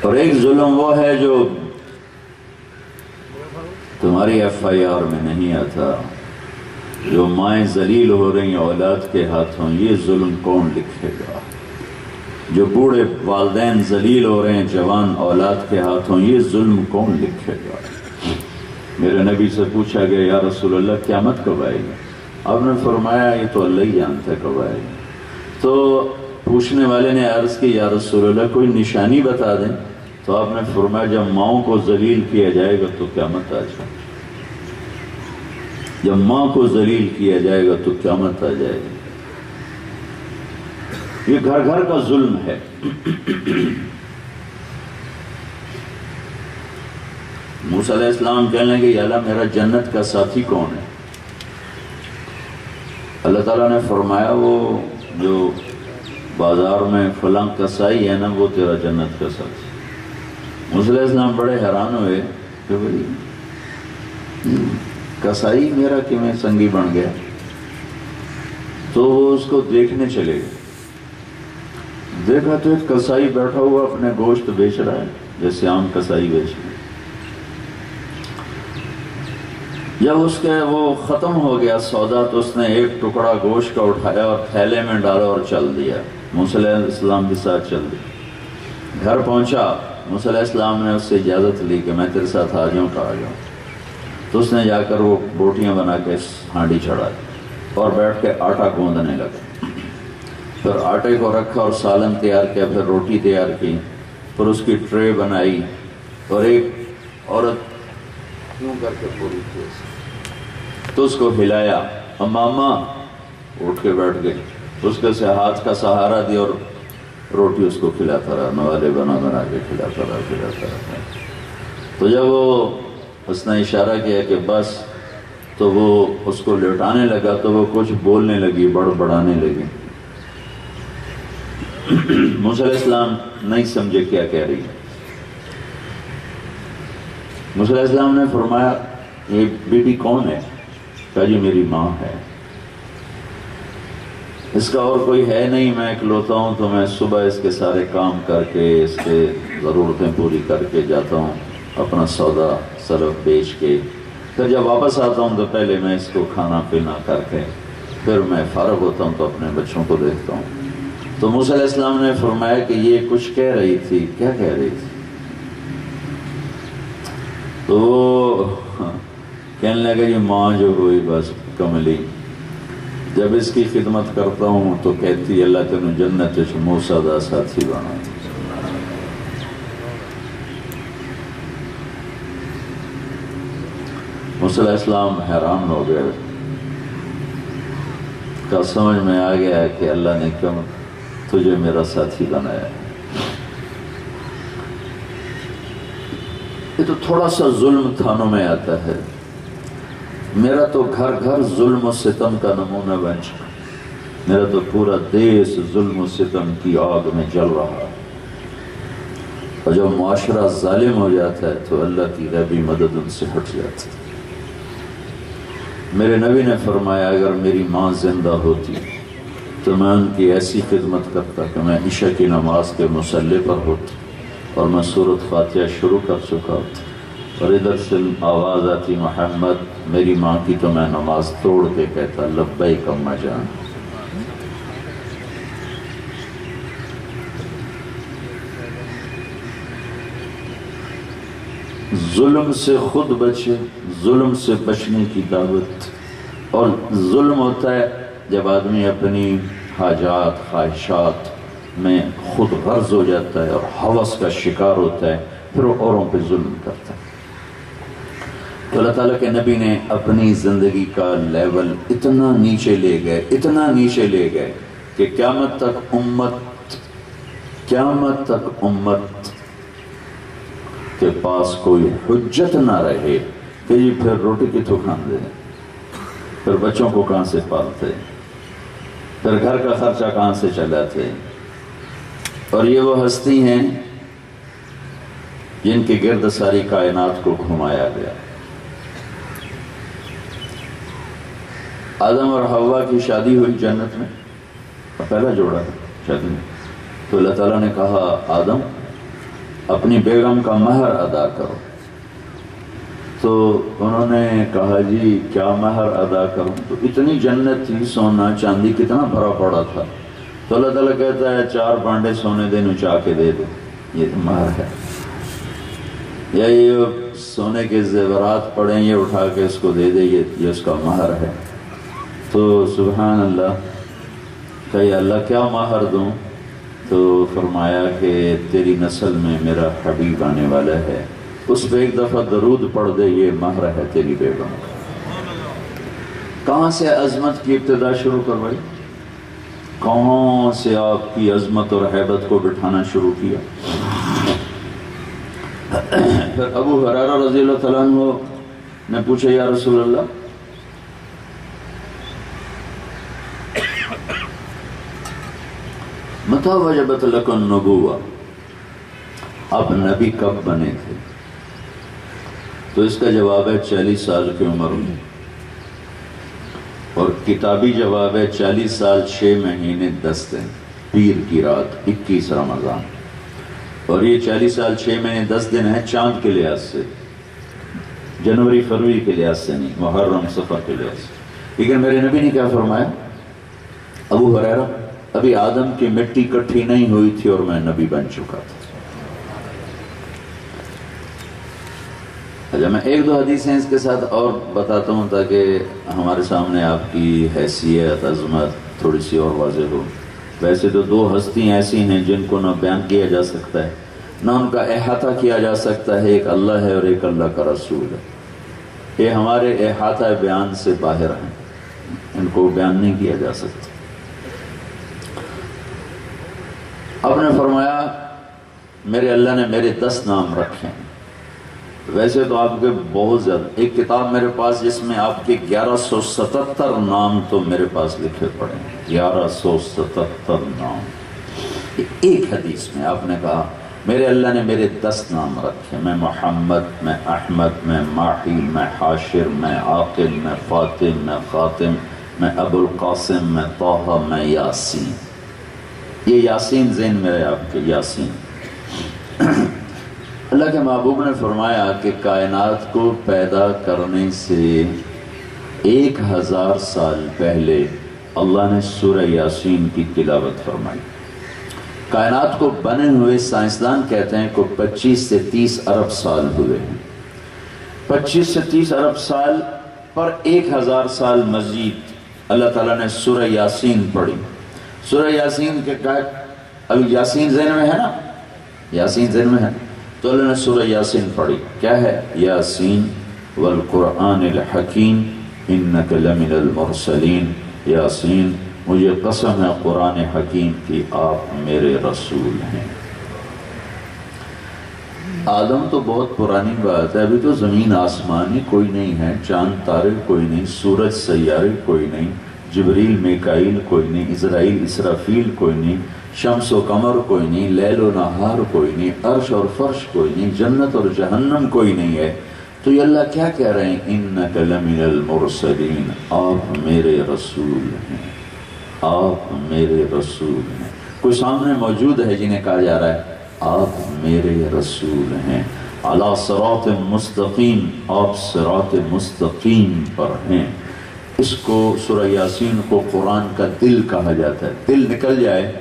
اور ایک ظلم وہ ہے جو تمہاری FIR میں نہیں آتا۔ جو مائیں ذلیل ہو رہی ہیں اولاد کے ہاتھوں، یہ ظلم کون لکھے گا؟ جو بوڑھے والدین ذلیل ہو رہے ہیں جوان اولاد کے ہاتھوں، یہ ظلم کون لکھے گا؟ میرے نبی سے پوچھا گیا یا رسول اللہ قیامت کب آئے گی؟ آپ نے فرمایا یہ تو اللہ ہی جانتا ہے کب آئے گی۔ تو پوچھنے والے نے عرض کی یا رسول اللہ کوئی نشانی بتا دیں، تو آپ نے فرمایا جب ماؤں کو ذلیل کیا جائے گا تو قیامت آ جائے گی، جب ماں کو ذلیل کیا جائے گا تو قیامت آ جائے گی۔ یہ گھر گھر کا ظلم ہے۔ موسیٰ علیہ السلام کہنے لگے یا اللہ میرا جنت کا ساتھی کون ہے؟ اللہ تعالیٰ نے فرمایا وہ جو بازار میں فلاں کسائی ہے نا وہ تیرا جنت کا ساتھی۔ موسیٰ علیہ السلام بڑے حیران ہوئے کہ بھائی کسائی میرا کیوں سنگی بن گیا؟ تو وہ اس کو دیکھنے چلے گئے، دیکھا تو ایک کسائی بیٹھا ہوا اپنے گوشت بیچ رہا ہے جیسے عام کسائی بیچ رہا ہے۔ جب اس کے وہ ختم ہو گیا سودا تو اس نے ایک ٹکڑا گوشت کا اٹھایا اور تھیلے میں ڈالا اور چل دیا۔ موسیٰ علیہ السلام کے ساتھ چل دیا، گھر پہنچا، موسیٰ علیہ السلام نے اس سے اجازت لی کہ میں تیرے ساتھ آ جاؤں تو آ جاؤں۔ تو اس نے جا کر وہ بوٹیاں بنا کے ہانڈی چڑھا دی اور بیٹھ کے آٹا گوندنے لگا، پھر آٹے کو رکھا اور سالن تیار کیا، پھر روٹی تیار کی، پھر اس کی ٹرے بنائی اور ایک عورت کیوں کر کے پوری تھی تو اس کو ہلایا، اماما اٹھ کے بیٹھ گئی، اس کے سے ہاتھ کا سہارا دیا اور روٹی اس کو کھلاتا رہا، نوالے بنا بنا کے کھلاتا رہا۔ تو جب وہ اس نے اشارہ کیا کہ بس، تو وہ اس کو لٹانے لگا تو وہ کچھ بولنے لگی، بڑبڑانے لگی۔ موسیٰ علیہ السلام نہیں سمجھے کیا کہہ رہی ہے۔ موسیٰ علیہ السلام نے فرمایا یہ بیٹی کون ہے؟ کہا جی میری ماں ہے، اس کا اور کوئی ہے نہیں، میں اکلوتا ہوں تو میں صبح اس کے سارے کام کر کے اس کے ضرورتیں پوری کر کے جاتا ہوں، اپنا سودا صرف بیچ کے، پھر جب واپس آتا ہوں تو پہلے میں اس کو کھانا پینا کر کے پھر میں فارغ ہوتا ہوں تو اپنے بچوں کو دیکھتا ہوں۔ تو موسیٰ علیہ السلام نے فرمایا کہ یہ کچھ کہہ رہی تھی، کیا کہہ رہی تھی؟ تو وہ کہنے لگا یہ ماں جو ہوئی بس کملی، جب اس کی خدمت کرتا ہوں تو کہتی اللہ تینوں جنت چ موسیٰ دا ساتھی بنا۔ موسیٰ علیہ السلام حیران ہو گئے، کا سمجھ میں آ گیا کہ اللہ نے کیوں تجھے میرا ساتھی بنایا۔ یہ تو تھوڑا سا ظلم تھانوں میں آتا ہے، میرا تو گھر گھر ظلم و ستم کا نمونہ بن چکا، میرا تو پورا دیش ظلم و ستم کی آگ میں جل رہا ہے، اور جب معاشرہ ظالم ہو جاتا ہے تو اللہ کی غیبی مدد ان سے ہٹ جاتی ہے۔ میرے نبی نے فرمایا اگر میری ماں زندہ ہوتی تو میں ان کی ایسی خدمت کرتا کہ میں عشاء کی نماز کے مصلی پر ہوتا اور میں سورۃ فاتحہ شروع کر چکا ہوتا، اور ادھر سے آواز آتی محمد، میری ماں کی، تو میں نماز توڑ کے کہتا لبیک اماں جان۔ ظلم سے خود بچے، ظلم سے بچنے کی دعوت۔ اور ظلم ہوتا ہے جب آدمی اپنی حاجات خواہشات میں خود غرض ہو جاتا ہے اور ہوس کا شکار ہوتا ہے، پھر وہ اوروں پہ ظلم کرتا ہے۔ تو اللہ تعالیٰ کے نبی نے اپنی زندگی کا لیول اتنا نیچے لے گئے، اتنا نیچے لے گئے کہ قیامت تک امت کے پاس کوئی حجت نہ رہے کہ یہ پھر روٹی کتوں کھاندے، پھر بچوں کو کہاں سے پالتے، پھر گھر کا خرچہ کہاں سے چلاتے۔ اور یہ وہ ہستی ہیں جن کے گرد ساری کائنات کو گھمایا گیا۔ آدم اور حوا کی شادی ہوئی جنت میں، پہلا جوڑا ہے شادی میں، تو اللہ تعالیٰ نے کہا آدم اپنی بیگم کا مہر ادا کرو، تو انہوں نے کہا جی کیا مہر ادا کروں؟ تو اتنی جنت تھی، سونا چاندی کتنا بھرا پڑا تھا، تو اللہ تعالیٰ کہتا ہے 4 بانڈے سونے دے نچا کے دے دو، یہ مہر ہے، یا یہ سونے کے زیورات پڑے یہ اٹھا کے اس کو دے دے، یہ اس کا مہر ہے۔ تو سبحان اللہ، کہ اللہ کیا مہر دوں؟ تو فرمایا کہ تیری نسل میں میرا حبیب آنے والا ہے، اس پہ ایک دفعہ درود پڑھ دے، یہ مہر ہے تیری بیگم۔ کہاں سے عظمت کی ابتدا شروع کروائی؟ کہاں سے آپ کی عظمت اور ہیبت کو بٹھانا شروع کیا؟ پھر ابو ہریرہ رضی اللہ تعالیٰ عنہ نے پوچھا یا رسول اللہ متى وجبت لك النبوة، آپ نبی کب بنے تھے؟ تو اس کا جواب ہے 40 سال کی عمر میں، اور کتابی جواب ہے 40 سال 6 مہینے 10 دن، پیر کی رات 21 رمضان، اور یہ 40 سال 6 مہینے 10 دن ہے چاند کے لحاظ سے، جنوری فروری کے لحاظ سے نہیں، محرم صفر کے لحاظ سے۔ لیکن میرے نبی نے کیا فرمایا؟ ابو ہریرہ ابھی آدم کی مٹی کٹھی نہیں ہوئی تھی اور میں نبی بن چکا تھا۔ اچھا، میں ایک دو حدیثیں اس کے ساتھ اور بتاتا ہوں تاکہ ہمارے سامنے آپ کی حیثیت عظمت تھوڑی سی اور واضح ہو۔ ویسے تو 2 ہستیاں ایسی ہیں جن کو نہ بیان کیا جا سکتا ہے نہ ان کا احاطہ کیا جا سکتا ہے، ایک اللہ ہے اور ایک اللہ کا رسول ہے۔ یہ ہمارے احاطہ بیان سے باہر ہیں، ان کو بیان نہیں کیا جا سکتا۔ آپ نے فرمایا میرے اللہ نے میرے 10 نام رکھے ہیں۔ ویسے تو آپ کے بہت زیادہ، ایک کتاب میرے پاس جس میں آپ کے 1177 نام تو میرے پاس لکھے پڑے ہیں، 1177 نام۔ ایک حدیث میں آپ نے کہا میرے اللہ نے میرے 10 نام رکھے، میں محمد، میں احمد، میں ماحی، میں حاشر، میں عاقل، میں فاطم، میں خاتم، میں ابو القاسم، میں طہ، میں یاسین۔ یہ یاسین ذہن میں رہے آپ کے، یاسین۔ اللہ کے محبوب نے فرمایا کہ کائنات کو پیدا کرنے سے 1000 سال پہلے اللہ نے سورہ یاسین کی تلاوت فرمائی۔ کائنات کو بنے ہوئے سائنسدان کہتے ہیں کہ 25 سے 30 ارب سال ہوئے ہیں۔ 25 سے 30 ارب سال پر 1000 سال مزید اللہ تعالیٰ نے سورہ یاسین پڑھی۔ سورہ یاسین کے ابھی یاسین ذہن میں ہے نا، یاسین ذہن میں ہے تو اللہ نے سورہ یاسین پڑھی۔ کیا ہے؟ یاسین والقرآن الحکیم انک لمن المرسلین، یاسین مجھے قسم ہے قرآن حکیم کی آپ میرے رسول ہیں۔ آدم تو بہت پرانی بات ہے، ابھی تو زمین آسمان ہی کوئی نہیں ہے، چاند تارے کوئی نہیں، سورج سیارے کوئی نہیں، جبریل میکائیل کوئی نہیں، اسرائیل اسرافیل کوئی نہیں، شمس و قمر کوئی نہیں، لیل و نہار کوئی نہیں، عرش اور فرش کوئی نہیں، جنت اور جہنم کوئی نہیں ہے۔ تو یہ اللہ کیا کہہ رہے ہیں؟ انک لمن المرسلین، آپ میرے رسول ہیں، آپ میرے رسول ہیں۔ کوئی سامنے موجود ہے جنہیں کہا جا رہا ہے آپ میرے رسول ہیں، علی صراط مستقیم، آپ صراط مستقیم پر ہیں۔ اس کو سورہ یاسین کو قرآن کا دل کہا جاتا ہے۔ دل نکل جائے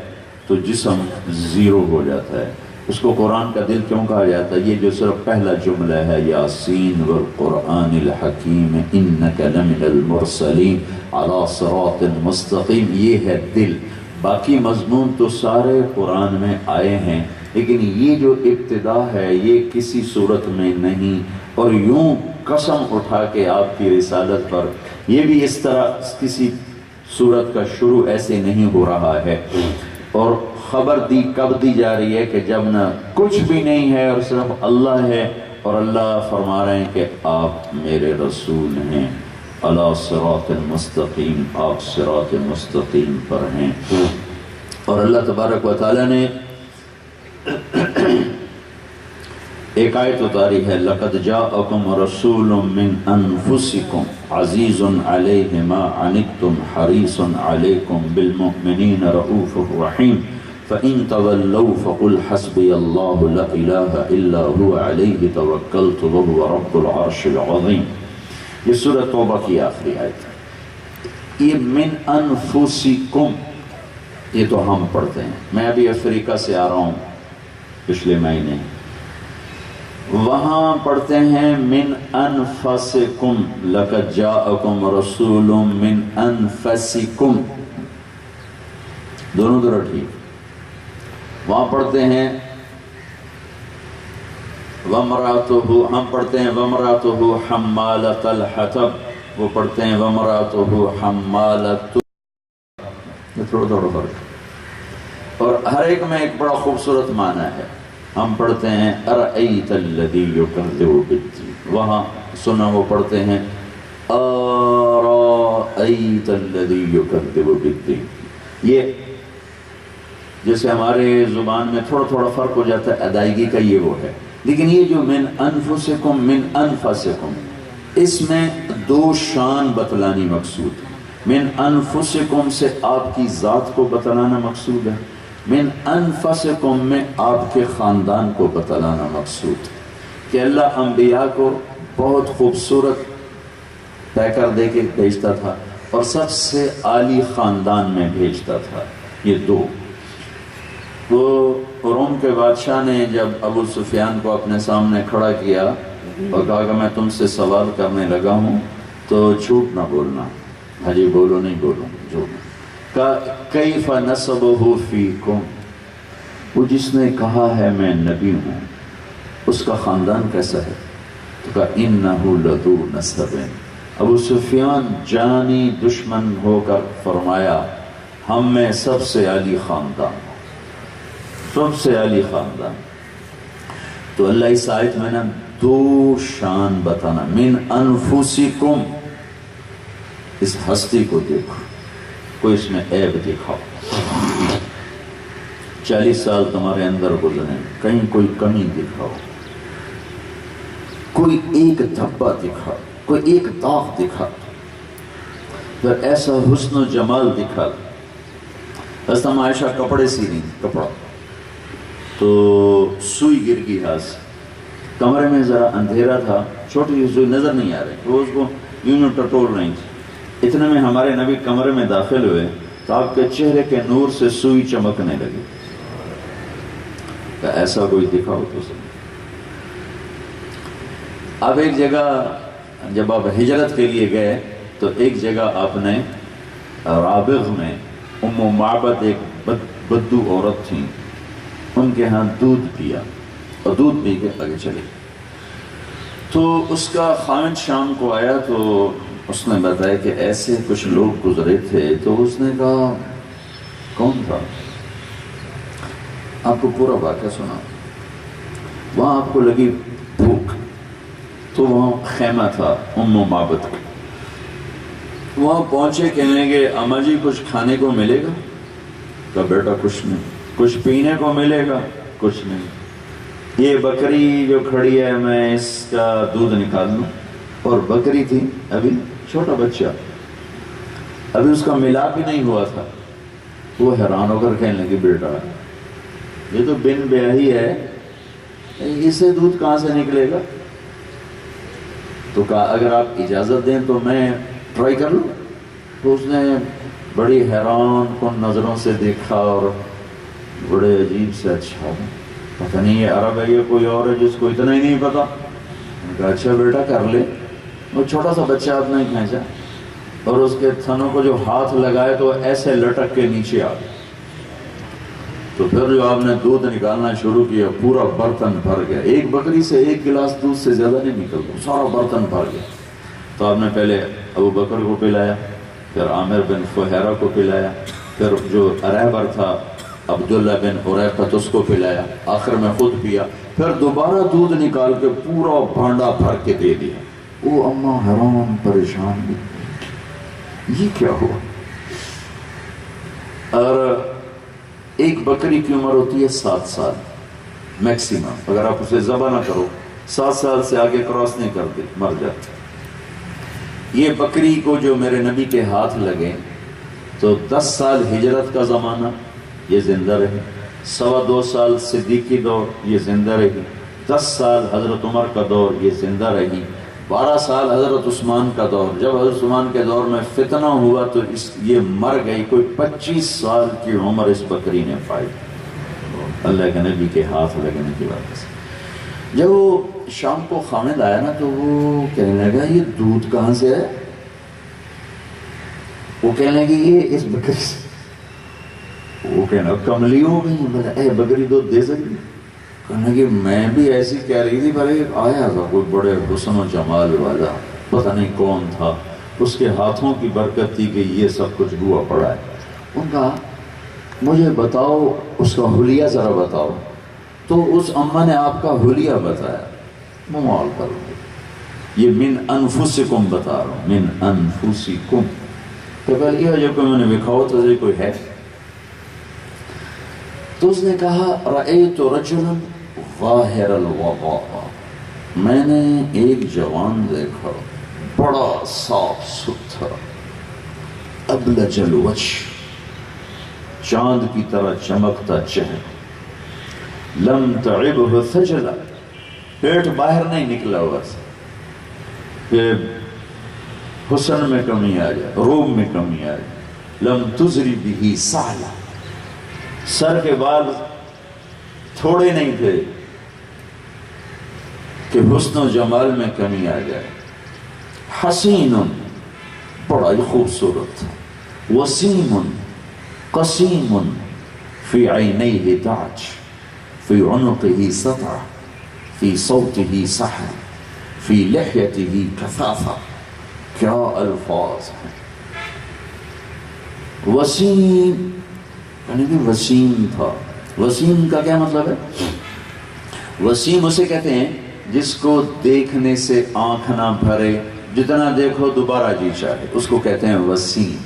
تو جسم زیرو ہو جاتا ہے، اس کو قرآن کا دل کیوں کہا جاتا ہے؟ یہ جو صرف پہلا جملہ ہے یاسین والقرآن الحکیم انک لمن المرسلین علی صراط مستقیم، یہ ہے دل۔ باقی مضمون تو سارے قرآن میں آئے ہیں، لیکن یہ جو ابتدا ہے یہ کسی صورت میں نہیں، اور یوں قسم اٹھا کے آپ کی رسالت پر یہ بھی اس طرح کسی صورت کا شروع ایسے نہیں ہو رہا ہے۔ اور خبر دی کب دی جا رہی ہے کہ جب نہ کچھ بھی نہیں ہے اور صرف اللہ ہے، اور اللہ فرما رہے ہیں کہ آپ میرے رسول ہیں، علی صراط مستقیم، آپ صراط مستقیم پر ہیں۔ اور اللہ تبارک و تعالی نے ایک آیت اتاری ہے، لَقَدْ جَاءَكُمْ رَسُولٌ مِّنْ أَنفُسِكُمْ عَزِيزٌ عَلَيْهِ مَا عَنِتُّمْ حَرِيصٌ عَلَيْكُمْ بِالْمُؤْمِنِينَ رَءُوفٌ رَحِيمٌ فَإِن تَوَلَّوْا فَقُلْ حَسْبِيَ اللَّهُ لَا إِلَٰهَ إِلَّا هُوَ عَلَيْهِ تَوَكَّلْتُ وَهُوَ رَبُّ الْعَرْشِ الْعَظِيمِ۔ یہ سورہ توبہ کی آخری آیت ہے۔ یہ من انفسکم، یہ تو ہم پڑھتے ہیں، میں ابھی افریقہ سے آ رہا ہوں پچھلے مہینے، وہاں پڑھتے ہیں من انفسکم، لقد جاءکم رسول من انفسکم، دونوں طرح ٹھیک۔ وہاں پڑھتے ہیں وَمْرَأَتُهُ، ہم پڑھتے ہیں وَمْرَأَتُهُ حَمَّالَةَ الْحَطَبِ، وہ پڑھتے ہیں وَمْرَأَتُهُ حَمَّالَةُ، یہ تھوڑا فرق، اور ہر ایک میں ایک بڑا خوبصورت معنی ہے۔ ہم پڑھتے ہیں ارأیت الذی یکذب بالدین، وہاں سنا وہ پڑھتے ہیں ارأیت الذی یکذب بالدین۔ یہ جیسے ہمارے زبان میں تھوڑا تھوڑا فرق ہو جاتا ہے ادائیگی کا، یہ وہ ہے، لیکن یہ جو من انفسکم من انفسکم، اس میں دو شان بتلانی مقصود ہے۔ من انفسکم سے آپ کی ذات کو بتلانا مقصود ہے، من انفسکم میں آپ کے خاندان کو بتلانا مقصود ہے کہ اللہ انبیاء کو بہت خوبصورت پیکر دے کے بھیجتا تھا اور سب سے عالی خاندان میں بھیجتا تھا۔ یہ دو، وہ روم کے بادشاہ نے جب ابو سفیان کو اپنے سامنے کھڑا کیا اور کہا کہ میں تم سے سوال کرنے لگا ہوں تو جھوٹ نہ بولنا، حجی بولو نہیں بولو جھوٹ، کہا کیف نسبہ فیکم، وہ جس نے کہا ہے میں نبی ہوں اس کا خاندان کیسا ہے؟ تو کہا انہ لذو نسب، ابو سفیان جانی دشمن ہو کر فرمایا ہم میں سب سے عالی خاندان، سب سے عالی خاندان۔ تو اللہ اس آیت میں نا دو شان بتانا، من انفسکم، اس ہستی کو دیکھو، کوئی اس میں عیب دکھاؤ، 40 سال تمہارے اندر گزرے کہیں کوئی کمی دکھاؤ، کوئی ایک دھبا دکھاؤ، کوئی ایک داغ دکھا، پھر ایسا حسن و جمال دکھا۔ حضرت عائشہ کپڑے سی رہی، کپڑا تو سوئی گر گئی ہاتھ سے، کمرے میں ذرا اندھیرا تھا، چھوٹی سی سوئی نظر نہیں آ رہی، وہ اس کو یوں ٹٹول رہی تھی۔ اتنے میں ہمارے نبی کمرے میں داخل ہوئے تو آپ کے چہرے کے نور سے سوئی چمکنے لگی، ایسا کوئی دکھاؤ تو سب۔ اب ایک جگہ جب آپ ہجرت کے لیے گئے تو ایک جگہ آپ نے رابغ میں ام معبد ایک بدو عورت تھی، ان کے ہاں دودھ پیا اور دودھ پی کے آگے چلے، تو اس کا خاوند شام کو آیا تو اس نے بتایا کہ ایسے کچھ لوگ گزرے تھے، تو اس نے کہا کون تھا؟ آپ کو پورا واقعہ سنا، وہاں آپ کو لگی بھوک، تو وہاں خیمہ تھا ام معبد کا، وہاں پہنچے، کہنے لگے اماں جی کچھ کھانے کو ملے گا؟ کہا بیٹا کچھ نہیں۔ کچھ پینے کو ملے گا؟ کچھ نہیں۔ یہ بکری جو کھڑی ہے میں اس کا دودھ نکال لوں، اور بکری تھی ابھی چھوٹا بچہ، ابھی اس کا ملاپ ہی نہیں ہوا تھا، وہ حیران ہو کر کہنے لگے بیٹا یہ تو بن بیاہی ہے، اسے دودھ کہاں سے نکلے گا؟ تو کہا اگر آپ اجازت دیں تو میں ٹرائی کر لوں۔ تو اس نے بڑی حیران کن نظروں سے دیکھا اور بڑے عجیب سے، اچھا پتہ نہیں یہ عرب ہے یہ کوئی اور ہے جس کو اتنا ہی نہیں پتا؟ کہا اچھا بیٹا کر لے۔ وہ چھوٹا سا بچہ آپ نے کھینچا اور اس کے تھنوں کو جو ہاتھ لگائے تو ایسے لٹک کے نیچے آ گئے، تو پھر جو آپ نے دودھ نکالنا شروع کیا پورا برتن بھر گیا، ایک بکری سے ایک گلاس دودھ سے زیادہ نہیں نکلتا، سارا برتن بھر گیا۔ تو آپ نے پہلے ابو بکر کو پلایا، پھر عامر بن فہیرہ کو پلایا، پھر جو رہبر تھا عبداللہ بن عریقۃ اس کو پلایا، آخر میں خود پیا، پھر دوبارہ دودھ نکال کے پورا بھانڈا بھر کے دے دیا۔ وہ اماں حیران پریشان بھی، یہ کیا ہوا؟ اور ایک بکری کی عمر ہوتی ہے 7 سال میکسیمم، اگر آپ اسے ذبح نہ کرو 7 سال سے آگے کراس نہیں کرتے مر جاتے۔ یہ بکری کو جو میرے نبی کے ہاتھ لگے تو 10 سال ہجرت کا زمانہ یہ زندہ رہی، 2.25 سال صدیقی دور یہ زندہ رہی، 10 سال حضرت عمر کا دور یہ زندہ رہی، 12 سال حضرت عثمان کا دور، جب حضرت عثمان کے دور میں فتنہ ہوا تو یہ مر گئی، کوئی 25 سال کی عمر اس بکری نے پائی اللہ کے نبی کے ہاتھ لگنے کی وجہ سے۔ جب وہ شام کو خامد آیا نا تو وہ کہنے لگا یہ دودھ کہاں سے ہے؟ وہ کہنے لگی یہ اس بکری سے۔ وہ کہنا کملی ہو گئی، اے بکری دودھ دے سکتی؟ کہنے لگی میں بھی ایسی کہہ رہی تھی، پر ایک آیا تھا کوئی بڑے حسن و جمال والا، پتہ نہیں کون تھا، اس کے ہاتھوں کی برکت تھی کہ یہ سب کچھ ہوا پڑا ہے۔ ان کا مجھے بتاؤ اس کا حلیہ ذرا بتاؤ۔ تو اس اماں نے آپ کا حلیہ بتایا، ممال کرو، یہ من انفسکم بتا رہا ہوں، من انفسکم. تو کہا یہ جو کوئی میں نے بکھاؤ تو یہ کوئی ہے. تو اس نے کہا رأیت رجلا ظاہر الوضاء، میں نے ایک جوان دیکھا بڑا صاف ستھرا، ابلج الوجہ، چاند کی طرح چمکتا چہرہ، لم تعبہ خجلہ، پیٹ باہر نہیں نکلا ہوا کہ حسن میں کمی آ جائے، روب میں کمی آ جائے. لم تزری بہ سعلہ، سر کے بال تھوڑے نہیں تھے کہ حسن و جمال میں کمی آ جائے. حسین، بڑا ہی خوبصورت تھا. وسیم قسیم، فی عینیہ دعج، فی عنقہ سطع، فی صوتہ سحر، فی لحیتہ کثافہ. کیا الفاظ ہیں. وسیم یعنی کہ وسیم تھا. وسیم کا کیا مطلب ہے؟ وسیم اسے کہتے ہیں جس کو دیکھنے سے آنکھ نہ بھرے، جتنا دیکھو دوبارہ جی چاہے، اس کو کہتے ہیں وسیم.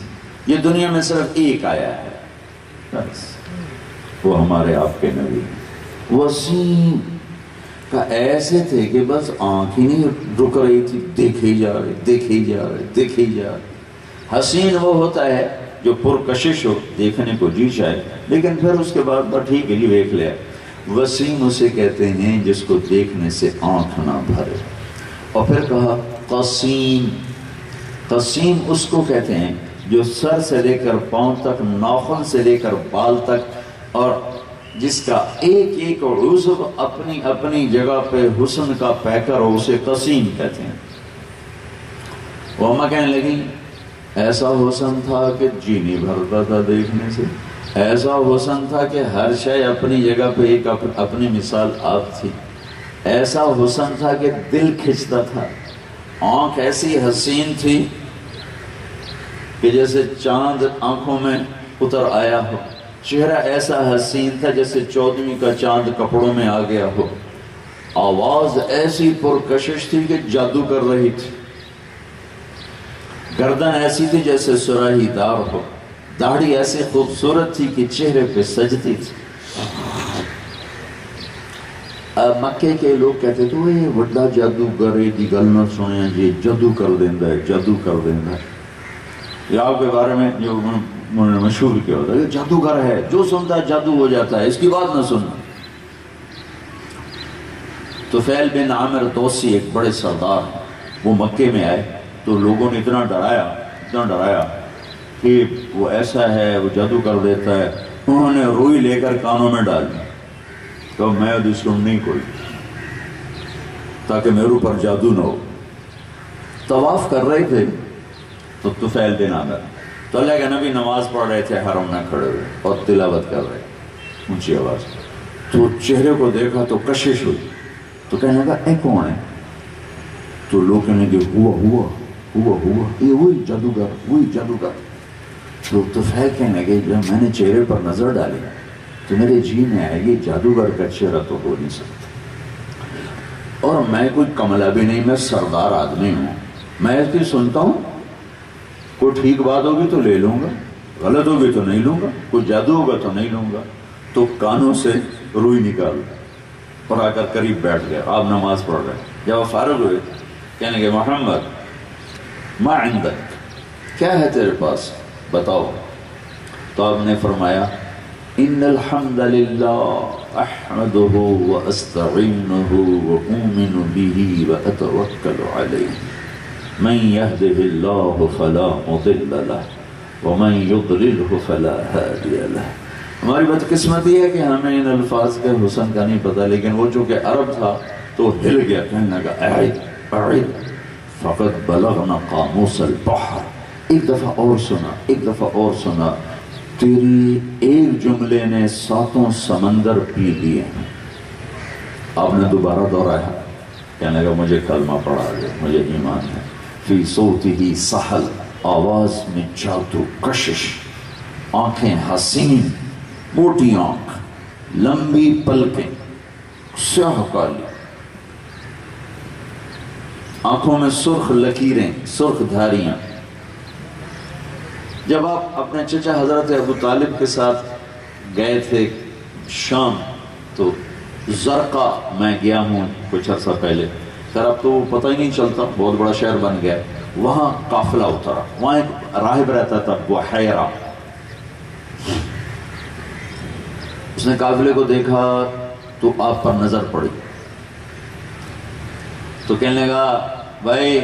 یہ دنیا میں صرف ایک آیا ہے بس، وہ ہمارے آپ کے نبی. وسیم کا ایسے تھے کہ بس آنکھ ہی نہیں رک رہی تھی، دیکھے ہی جا رہے، دیکھے ہی جا رہے، دیکھے ہی جا رہے. حسین وہ ہوتا ہے جو پرکشش ہو، دیکھنے کو جی چاہے لیکن پھر اس کے بعد بس ٹھیک ہے جی دیکھ لیا. وسیم اسے کہتے ہیں جس کو دیکھنے سے آنکھ نہ بھرے. اور پھر کہا قسیم. قسیم اس کو کہتے ہیں جو سر سے لے کر پاؤں تک، ناخن سے لے کر بال تک، اور جس کا ایک ایک عضو اپنی اپنی جگہ پہ حسن کا پیکر ہو، اسے قسیم کہتے ہیں. وہ اماں کہنے لگی ایسا حسن تھا کہ جی نہیں بھرتا تھا دیکھنے سے، ایسا حسن تھا کہ ہر شے اپنی جگہ پہ ایک اپنی مثال آپ تھی، ایسا حسن تھا کہ دل کھنچتا تھا. آنکھ ایسی حسین تھی کہ جیسے چاند آنکھوں میں اتر آیا ہو. چہرہ ایسا حسین تھا جیسے 14ویں کا چاند کپڑوں میں آ گیا ہو. آواز ایسی پرکشش تھی کہ جادو کر رہی تھی. گردن ایسی تھی جیسے سراہی دار ہو. داڑھی ایسی خوبصورت تھی کہ چہرے پہ سجتی تھی. مکے کے لوگ کہتے تھے یہ بڑا جادوگر ہے دی گل نہ سنیا جی، جادو کر دیندا ہے، جادو کر دیندا ہے. یہ آپ کے بارے میں جو مشہور کیا ہوتا ہے یہ جادوگر ہے، جو سنتا ہے جادو ہو جاتا ہے، اس کی بات نہ سننا. طفیل بن عامر دوسی ایک بڑے سردار ہیں، وہ مکے میں آئے تو لوگوں نے اتنا ڈرایا کہ وہ ایسا ہے، وہ جادو کر دیتا ہے. انہوں نے روئی لے کر کانوں میں ڈال دی تو میں ادھی سننی کوئی، تاکہ میرے اوپر جادو نہ ہو. طواف کر رہے تھے تو طفیل بن عامر تو اللہ کے نبی نماز پڑھ رہے تھے حرم میں کھڑے ہوئے اور تلاوت کر رہے اونچی آواز. تو چہرے کو دیکھا تو کشش ہوئی تو کہنے لگا اے کون ہے؟ تو لوگ کہنے لگے ہوا یہ وہی جادوگر. تو طفیل کہنے لگے جب میں نے چہرے پر نظر ڈالی تو میرے جی میں آئے گی جادوگر کا چہرہ تو ہو نہیں سکتا، اور میں کوئی کملا بھی نہیں، میں سردار آدمی ہوں، میں اس کی سنتا ہوں، کوئی ٹھیک بات ہوگی تو لے لوں گا، غلط ہوگی تو نہیں لوں گا، کوئی جادو ہوگا تو نہیں لوں گا. تو کانوں سے روئی نکال اور آ کر قریب بیٹھ گیا. آپ نماز پڑھ رہے. جب وہ فارغ ہوئے کہنے لگے محمد ما عندک، کیا ہے تیرے پاس بتاؤ. تو آپ نے فرمایا ان الحمد للہ احمدہ واستعینہ واؤمن بہ واتوکل علیہ من یہدہ اللہ فلا مضل لہ ومن یضللہ فلا ہادی لہ. ہماری بدقسمتی ہے کہ ہمیں ان الفاظ کے حسن کا نہیں پتہ، لیکن وہ چونکہ عرب تھا تو ہل گیا، کہنے لگا اعد فقد بلغنا قاموس البحر. ایک دفعہ اور سنا تیری ایک جملے نے 7 سمندر پی لیے ہیں. آپ نے دوبارہ دہرایا، کہنے لگا مجھے کلمہ پڑھا دے، مجھے ایمان ہے. فی صوتہ سحل، آواز میں جادو، کشش، آنکھیں حسین، موٹی آنکھ، لمبی پلکیں، سیاہ کالی، آنکھوں میں سرخ لکیریں، سرخ دھاریاں۔ جب آپ اپنے چچا حضرت ابو طالب کے ساتھ گئے تھے شام، تو زرقا میں گیا ہوں کچھ عرصہ پہلے، خیر اب تو پتہ ہی نہیں چلتا، بہت بڑا شہر بن گیا۔ وہاں قافلہ اترا، وہاں ایک راہب رہتا تھا بحیرہ، اس نے قافلے کو دیکھا تو آپ پر نظر پڑی، تو کہنے لگا بھائی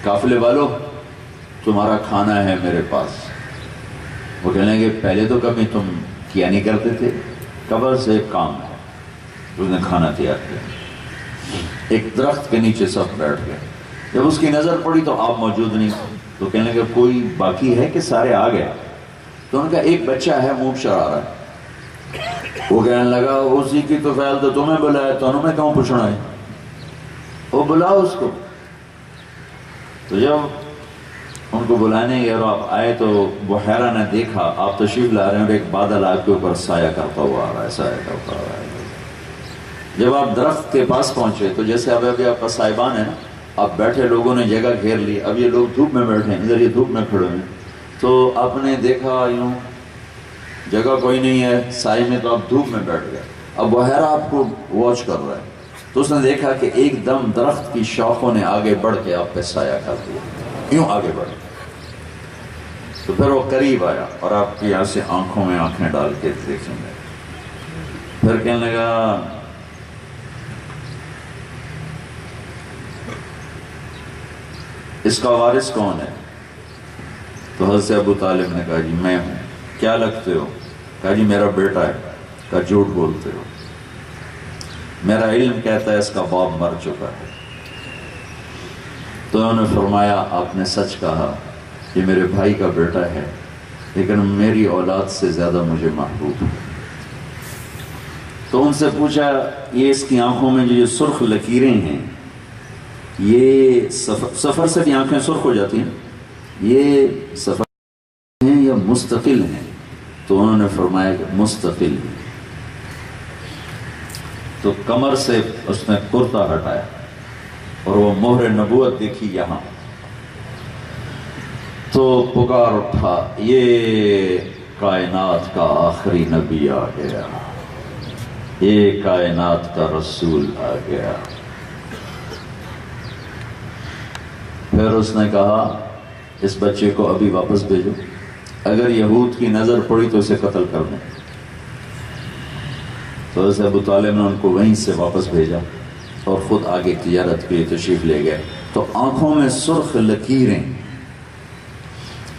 قافلے والو تمہارا کھانا ہے میرے پاس۔ وہ کہنے لگے پہلے تو کبھی تم کیا نہیں کرتے تھے، قبل سے ایک کام ہے۔ اس نے کھانا تیار کیا، ایک درخت کے نیچے سب بیٹھ گئے۔ جب اس کی نظر پڑی تو آپ موجود نہیں، تو کہنے لگے کوئی باقی ہے کہ سارے آ گئے؟ تو ان کا ایک بچہ ہے منہ شرا رہا ہے۔ وہ کہنے لگا اسی کی تو فعل تو تمہیں بلایا، تو انہوں نے کہوں پوچھنا ہے، وہ بلاؤ اس کو۔ تو جب ان کو بلانے گئے اور آپ آئے تو بحیرہ نے دیکھا آپ تشریف لا رہے ہیں اور ایک بادل آپ کے اوپر سایہ کرتا ہوا آ رہا ہے، سایہ کرتا ہوا ہے۔ جب آپ درخت کے پاس پہنچے تو جیسے ابھی آپ کا صاحبان ہے نا، آپ بیٹھے، لوگوں نے جگہ گھیر لی، اب یہ لوگ دھوپ میں بیٹھے ہیں، ادھر یہ دھوپ میں کھڑے ہیں، تو آپ نے دیکھا یوں جگہ کوئی نہیں ہے سائے میں، تو آپ دھوپ میں بیٹھ گئے۔ اب بحیرہ آپ کو واچ کر رہا ہے، تو اس نے دیکھا کہ ایک دم درخت کی شاخوں نے آگے بڑھ کے آپ پہ سایہ کر دیا، یوں آگے بڑھ۔ تو پھر وہ قریب آیا اور آپ کی یہاں سے آنکھوں میں آنکھیں ڈال کے دیکھیں گے، پھر کہنے لگا اس کا وارث کون ہے؟ تو حضرت ابو طالب نے کہا جی میں ہوں۔ کیا لگتے ہو؟ کہا جی میرا بیٹا ہے۔ کہا جھوٹ بولتے ہو، میرا علم کہتا ہے اس کا باپ مر چکا ہے۔ تو انہوں نے فرمایا آپ نے سچ کہا، یہ میرے بھائی کا بیٹا ہے، لیکن میری اولاد سے زیادہ مجھے محبوب ہے۔ تو ان سے پوچھا یہ اس کی آنکھوں میں جو یہ سرخ لکیریں ہیں، یہ سفر سے بھی آنکھیں سرخ ہو جاتی ہیں، یہ سفر ہیں یا مستقل ہیں؟ تو انہوں نے فرمایا کہ مستقل ہیں۔ تو کمر سے اس نے کرتا ہٹایا اور وہ مہر نبوت دیکھی یہاں، تو پکار اٹھا یہ کائنات کا آخری نبی آ گیا، یہ کائنات کا رسول آ گیا۔ پھر اس نے کہا اس بچے کو ابھی واپس بھیجو، اگر یہود کی نظر پڑی تو اسے قتل کر دیں۔ تو حضرت ابو طالب نے ان کو وہیں سے واپس بھیجا اور خود آگے تجارت کے لیے تشریف لے گئے۔ تو آنکھوں میں سرخ لکیریں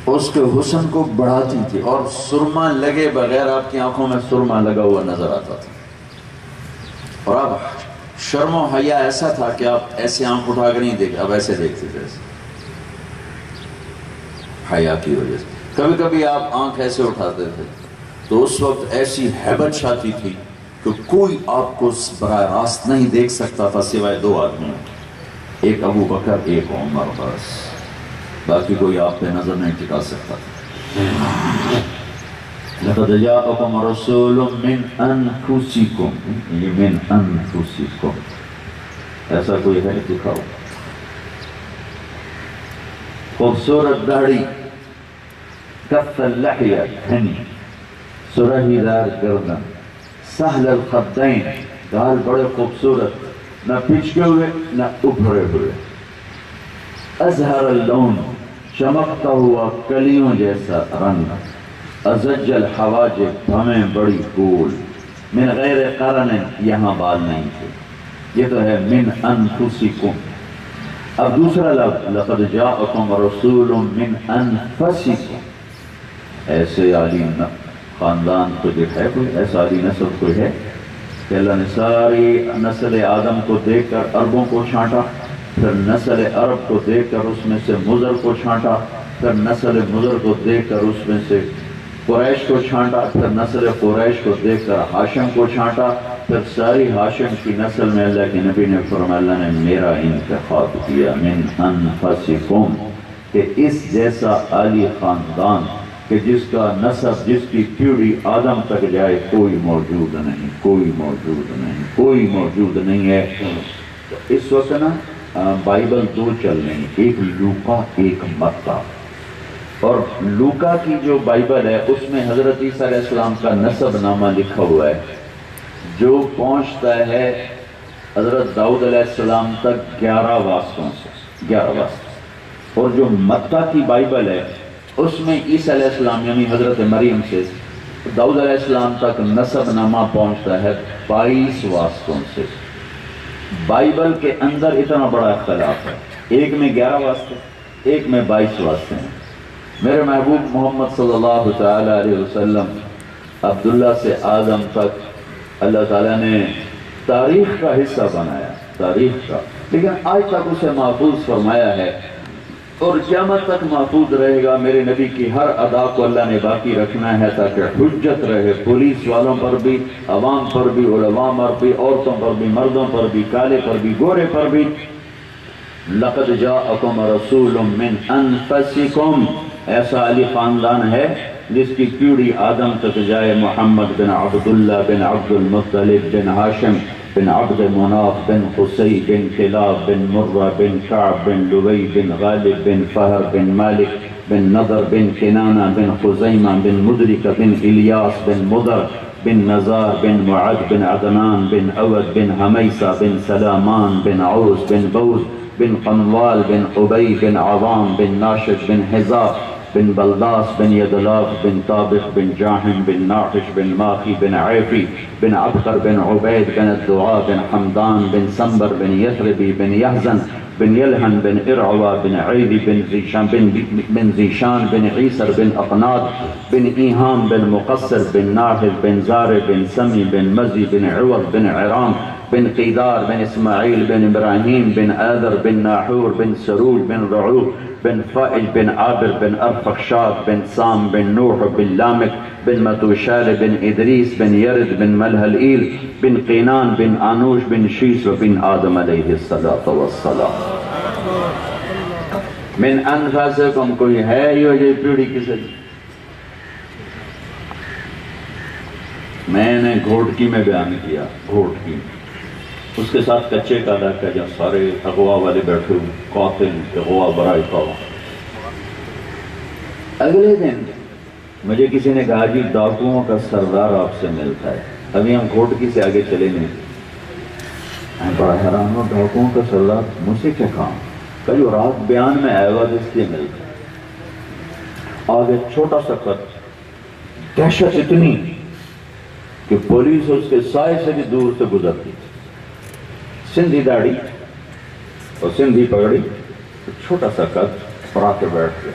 اس کے حسن کو بڑھاتی تھی، اور سرما لگے بغیر آپ کی آنکھوں میں سرما لگا ہوا نظر آتا تھا، اور آپ شرم و حیا ایسا تھا کہ آپ ایسے آنکھ اٹھا کر نہیں دیکھتے، اب ایسے دیکھتے تھے حیا کی وجہ سے۔ کبھی کبھی آپ آنکھ ایسے اٹھاتے تھے تو اس وقت ایسی ہیبت چھاتی تھی کہ کوئی آپ کو براہ راست نہیں دیکھ سکتا تھا سوائے دو آدمیوں، ایک ابو بکر ایک عمر، بس باقی کوئی آپ پہ نظر نہیں ٹکا سکتا تھا۔ لقد جاءکم رسول من انفسکم، یہ من انفسکم ایسا کوئی ہے دکھاؤ۔ خوبصورت داڑھی، کف اللحیہ گھنی، سرہی دار گردن، سہل الخدین، گال بڑے خوبصورت، نہ پچکے ہوئے نہ ابھرے ہوئے، ازہر اللون، چمکتا ہوا کلیوں جیسا رنگ، ازج الحواجب، بھمیں بڑی گول، من غیر قرن، یہاں بال نہیں تھے۔ یہ تو ہے من انفسکم۔ اب دوسرا لفظ لقد جاءکم رسول من انفسکم، ایسے عالی خاندان کو جو ہے کوئی، ایسا عالی نسل کوئی ہے کہ اللہ نے ساری نسل آدم کو دیکھ کر عربوں کو چھانٹا، پھر نسل عرب کو دیکھ کر اس میں سے مضر کو چھانٹا، پھر نسل مضر کو دیکھ کر اس میں سے قریش کو چھانٹا، پھر نسل قریش کو دیکھ کر ہاشم کو چھانٹا، پھر ساری ہاشم کی نسل میں اللہ کے نبی نے فرمایا اللہ نے میرا انتخاب کیا من انفسکم، کہ اس جیسا عالی خاندان کہ جس کا نسب، جس کی پیڑھی آدم تک جائے کوئی موجود نہیں، کوئی موجود نہیں، کوئی موجود نہیں ہے۔ اس وقت نا بائبل دو چل رہی ہیں، ایک لوکا ایک متی، اور لوکا کی جو بائبل ہے اس میں حضرت عیسیٰ علیہ السلام کا نسب نامہ لکھا ہوا ہے جو پہنچتا ہے حضرت داؤد علیہ السلام تک 11 واسطوں سے، 11 واسطے، اور جو متی کی بائبل ہے اس میں عیسیٰ علیہ السلام یعنی حضرت مریم سے داؤد علیہ السلام تک نسب نامہ پہنچتا ہے 22 واسطوں سے۔ بائبل کے اندر اتنا بڑا اختلاف ہے، ایک میں 11 واسطے، ایک میں 22 واسطے ہیں۔ میرے محبوب محمد صلی اللہ تعالی علیہ وسلم عبداللہ سے آدم تک اللہ تعالیٰ نے تاریخ کا حصہ بنایا، تاریخ کا، لیکن آج تک اسے محفوظ فرمایا ہے اور قیامت تک محفوظ رہے گا۔ میرے نبی کی ہر ادا کو اللہ نے باقی رکھنا ہے تاکہ حجت رہے پولیس والوں پر بھی، عوام پر بھی، علماء پر بھی، عورتوں پر بھی، مردوں پر بھی، کالے پر بھی، گورے پر بھی۔ لقد جاءکم رسول من انفسکم، ایسا علی خاندان ہے جس کی پیڑھی آدم تک جائے، محمد بن عبداللہ بن عبد المطلب بن ہاشم بن عبد مناف بن قصی بن کلاب بن مرہ بن کعب بن لوی بن غالب بن فہر بن مالک بن نضر بن کنانہ بن خزیمہ بن مدرکہ بن الیاس بن مدر بن نزار بن معد بن عدنان بن عود بن حمیسہ بن سلامان بن عوس بن بوز بن قنوال بن عبی بن عوام بن ناشد بن حزا بن بلداس بن یدلاف بن طابق بن جاہم بن ناحش بن ماخی بن عیفی بن عبقر بن عبید بن الدعاء بن حمدان بن سنبر بن یثربی بن یحزن بن یلحن بن ارعوا بن عیدی بن زیشان بن عیسر بن اقناد بن ایہام بن مقصر بن ناحل بن زار بن سمی بن مزی بن عوض بن عرام بن قیدار بن اسماعیل بن ابراہیم بن آذر بن ناحور بن سرول بن رعوب بن فائل بن عابر بن ارفخشاد بن سام بن نوح بن لامک بن متوشال بن ادریس بن یرد بن ملحلئیل بن قینان بن آنوش بن شیس بن آدم علیہ السلام۔ من انفسکم، کوئی ہے یہ پیڑھی کسے؟ میں نے گھوٹکی میں بیان کیا، گھوٹکی اس کے ساتھ کچے کا علاقہ جہاں سارے اغوا والے بیٹھے ہوئے، قاتل اغوا برائے قوا۔ اگلے دن مجھے کسی نے کہا جی ڈاکوؤں کا سردار آپ سے ملتا ہے، ابھی ہم گھوٹکی سے آگے چلے نہیں۔ میں بڑا حیران ہوں، ڈاکوؤں کا سردار مجھ سے کیا کام؟ کہ جو رات بیان میں آئے گا اس لیے ملتا ہے۔ آگے چھوٹا سا خط، دہشت اتنی کہ پولیس اس کے سائے سے بھی دور سے گزرتی، سندھی داڑھی اور سندھی پگڑی، چھوٹا سا قد، اور آ کے بیٹھ گیا۔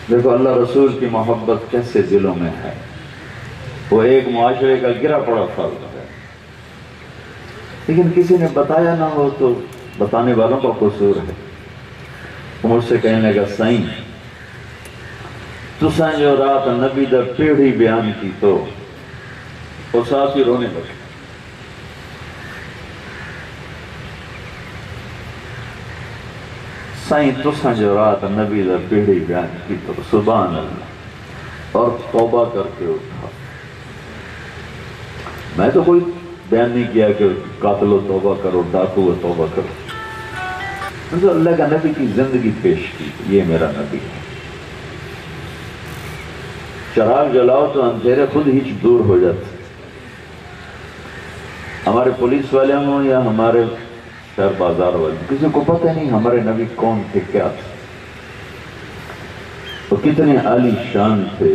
دیکھو اللہ رسول کی محبت کیسے دلوں میں ہے، وہ ایک معاشرے کا گرا پڑا فرد ہے، لیکن کسی نے بتایا نہ ہو تو بتانے والوں کا قصور ہے۔ وہ مجھ سے کہنے لگا سائیں تساں جو رات نبی دا پیڑھی بیان کی تو وہ ساتھ ہی رونے لگے۔ سائیں تساں جو رات نبی دا پیڑھی بیان کی تو سبحان اللہ، اور توبہ کر کے اٹھا۔ میں تو کوئی بیان نہیں کیا کہ قاتل و توبہ کرو، ڈاکو و توبہ کرو، میں تو اللہ کا نبی کی زندگی پیش کی، یہ میرا نبی ہے۔ چراغ جلاؤ تو اندھیرے خود ہی دور ہو جاتے، ہمارے پولیس والے ہوں یا ہمارے شہر بازار والے، کسی کو پتہ نہیں ہمارے نبی کون تھے، کیا تھے، وہ کتنے عالی شان تھے،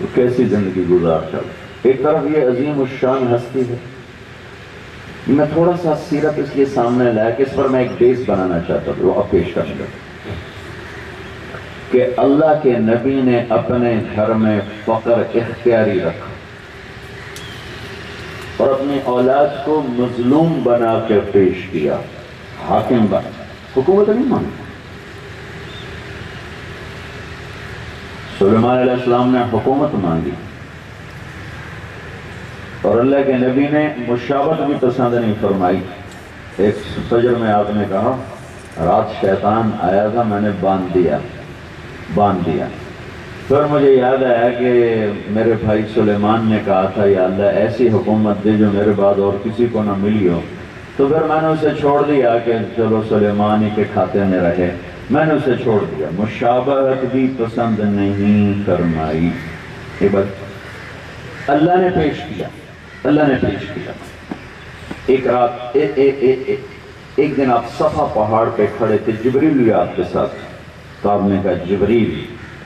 وہ کیسی زندگی گزار چلے۔ ایک طرف یہ عظیم الشان ہستی ہے، میں تھوڑا سا سیرت اس لیے سامنے لایا کہ اس پر میں ایک بیس بنانا چاہتا ہوں، وہ اب پیش کرنے لگا کہ اللہ کے نبی نے اپنے گھر میں فقر اختیاری رکھا اور اپنی اولاد کو مظلوم بنا کے پیش کیا، حاکم بنا، حکومت نہیں مانی۔ سلیمان علیہ السلام نے حکومت مانگی اور اللہ کے نبی نے مشاورت بھی پسند نہیں فرمائی۔ ایک فجر میں آپ نے کہا رات شیطان آیا تھا، میں نے باندھ دیا، باندھ دیا۔ پھر مجھے یاد آیا کہ میرے بھائی سلیمان نے کہا تھا یا اللہ ایسی حکومت دے جو میرے بعد اور کسی کو نہ ملی ہو، تو پھر میں نے اسے چھوڑ دیا کہ چلو سلیمان ہی کے کھاتے میں رہے، میں نے اسے چھوڑ دیا، مشابہت بھی پسند نہیں فرمائی۔ یہ بات اللہ نے پیش کیا، اللہ نے پیش کیا۔ ایک رات ایک دن آپ صفا پہاڑ پہ کھڑے تھے، جبریل بھی آپ کے ساتھ، تو آپ نے کہا جبریل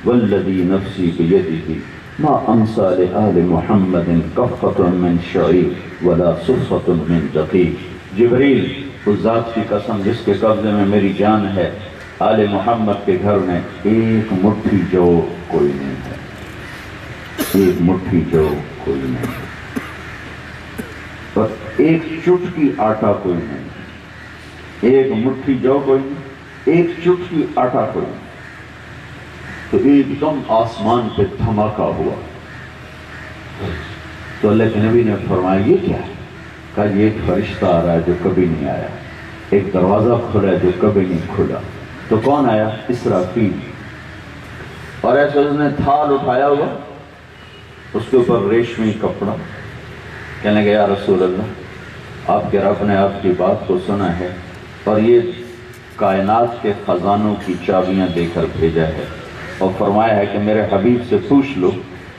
والذی نفسی بیدہ ما امسا لآل محمد کفۃ من شعیر ولا صفۃ من دقیق۔ جبریل اس ذات کی قسم جس کے قبضے میں میری جان ہے، آل محمد کے گھر میں ایک مٹھی جو کوئی نہیں ہے، ایک مٹھی جو کوئی نہیں ہے، اور ایک چٹکی آٹا کوئی نہیں ہے، ایک مٹھی جو کوئی نہیں، ایک چٹکی آٹا کوئی نہیں۔ تو ایک دم آسمان پہ دھماکہ ہوا، تو اللہ کے نبی نے فرمایا یہ کیا ہے؟ کہا یہ ایک فرشتہ آ رہا ہے جو کبھی نہیں آیا، ایک دروازہ کھلا ہے جو کبھی نہیں کھلا۔ تو کون آیا؟ اسرافیل۔ اور ایسے اس نے تھال اٹھایا ہوا، اس کے اوپر ریشمی کپڑا، کہنے لگا یا رسول اللہ آپ کے رب نے آپ کی بات کو سنا ہے اور یہ کائنات کے خزانوں کی چابیاں دے کر بھیجا ہے، اور فرمایا ہے کہ میرے حبیب سے پوچھ لو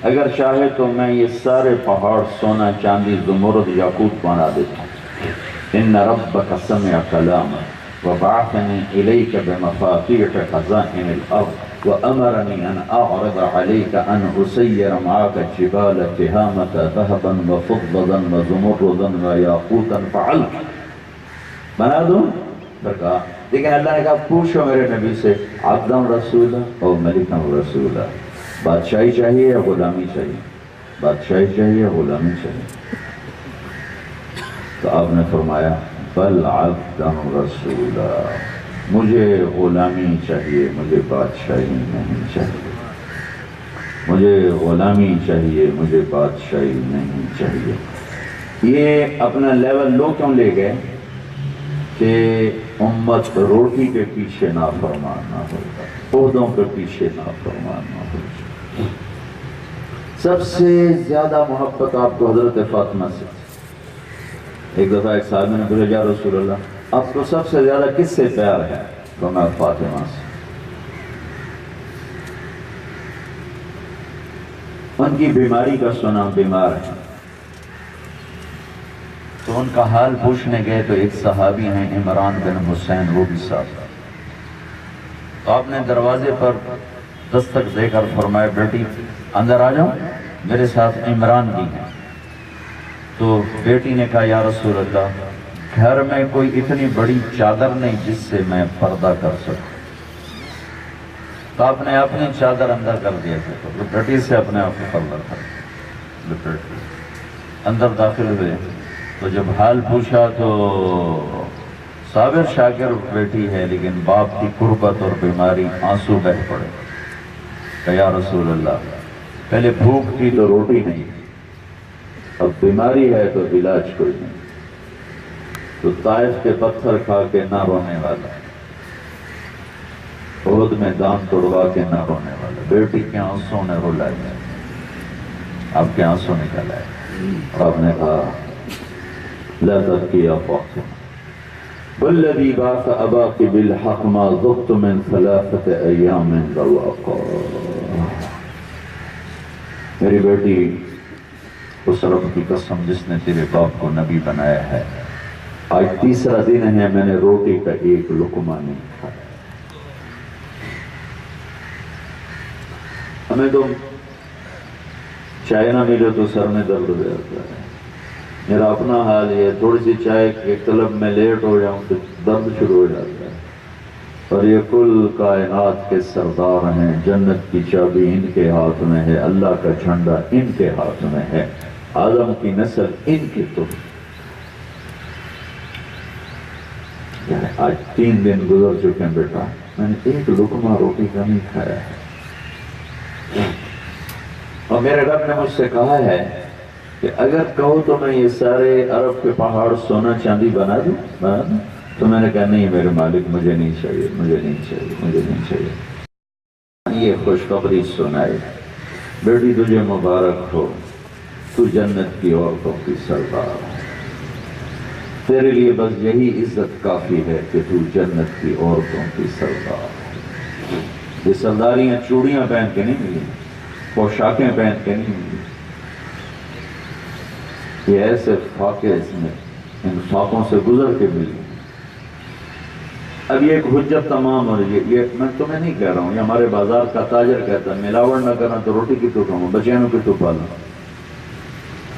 اگر چاہے تو میں یہ سارے پہاڑ سونا چاندی زمرد یاقوت بنا دیتا ہوں۔ ان ربک سمع کلامک وبعثنی الیک بمفاتیح خزائن الارض وامرنی ان اعرض علیک ان اسیر معاک جبال تہامۃ ذہبا وفضة وزمردا ویاقوتا فعلت۔ بنا دوں؟ پھر کہا، لیکن اللہ نے کہا پوچھو میرے نبی سے عبدًا رسولا اور ملکًا رسولا، بادشاہی چاہیے یا غلامی چاہیے؟ بادشاہی چاہیے یا غلامی چاہیے؟ تو آپ نے فرمایا بل عبدًا رسولا، مجھے غلامی چاہیے، مجھے بادشاہی نہیں چاہیے، مجھے غلامی چاہیے، مجھے بادشاہی نہیں چاہیے۔ یہ اپنا لیول لو کیوں لے گئے کہ امت روٹی کے پیچھے نافرمان نہ ہو جائے، عہدوں کے پیچھے نافرمان نہ ہو جائے۔ سب سے زیادہ محبت آپ کو حضرت فاطمہ سے۔ ایک دفعہ ایک صحابی نے پوچھا یا رسول اللہ آپ کو سب سے زیادہ کس سے پیار ہے؟ تو میں فاطمہ سے۔ ان کی بیماری کا سنا، بیمار ہے، تو ان کا حال پوچھنے گئے تو ایک صحابی ہیں عمران بن حسین، وہ بھی ساتھ۔ تو آپ نے دروازے پر دستک دے کر فرمایا بیٹی اندر آ جاؤ، میرے ساتھ عمران بھی ہیں۔ تو بیٹی نے کہا یا رسول اللہ گھر میں کوئی اتنی بڑی چادر نہیں جس سے میں پردہ کر سکوں۔ تو آپ نے اپنی چادر اندر کر دیا تھا، تو لپیٹی سے اپنے آپ کو پردہ کر لپیٹ اندر داخل ہوئے۔ تو جب حال پوچھا تو صابر شاکر بیٹی ہے لیکن باپ کی قربت اور بیماری، آنسو بہہ پڑے۔ کہ یا رسول اللہ پہلے بھوک تھی تو روٹی نہیں، اب بیماری ہے تو علاج کوئی نہیں، تو طائف کے پتھر کھا کے نہ رونے والا، عہد میں دام توڑوا کے نہ رونے والا، بیٹی کے آنسوں نے رلایا، آپ کے آنسوں نکل آئے۔ آپ نے کہا لا تبکی یا فاطمہ والذی بعث اباک بالحق ما ذقت من ثلاثة ایام ذواقا۔ میری بیٹی اس رب کی قسم جس نے تیرے باپ کو نبی بنایا ہے، آج تیسرا دن ہے میں نے روٹی کا ایک لقمہ نہیں کھایا۔ ہمیں تو چائے نہ ملے تو سر میں درد ہو جاتا ہے، میرا اپنا حال یہ، تھوڑی سی چائے کے طلب میں لیٹ ہو جاؤں تو درد شروع ہو جاتا ہے۔ اور یہ کل کائنات کے سردار ہیں، جنت کی چابی ان کے ہاتھ میں ہے، اللہ کا جھنڈا ان کے ہاتھ میں ہے، آدم کی نسل ان کے تو آج 3 دن گزر چکے ہیں بیٹا، میں نے ایک لقمہ روٹی کا نہیں کھایا ہے۔ اور میرے رب نے مجھ سے کہا ہے کہ اگر کہو تو میں یہ سارے عرب کے پہاڑ سونا چاندی بنا دوں، تو میں نے کہا نہیں میرے مالک، مجھے نہیں چاہیے، مجھے نہیں چاہیے، مجھے نہیں چاہیے۔ یہ خوشخبری سنائی، بیٹی تجھے مبارک ہو، تو جنت کی عورتوں کی سردار ہے، تیرے لیے بس یہی عزت کافی ہے کہ تو جنت کی عورتوں کی سردار ہے۔ یہ سرداریاں چوڑیاں پہن کے نہیں ملی، پوشاکیں پہن کے نہیں ملی، یہ ایسے فاقے اس میں ان فاقوں سے گزر کے ملی۔ اب یہ ایک حجت تمام ہو رہی ہے، یہ میں تمہیں نہیں کہہ رہا ہوں، یہ ہمارے بازار کا تاجر کہتا ہے ملاوٹ نہ کرنا تو روٹی کی تو کھاؤں، بچیانوں کی تو پالا،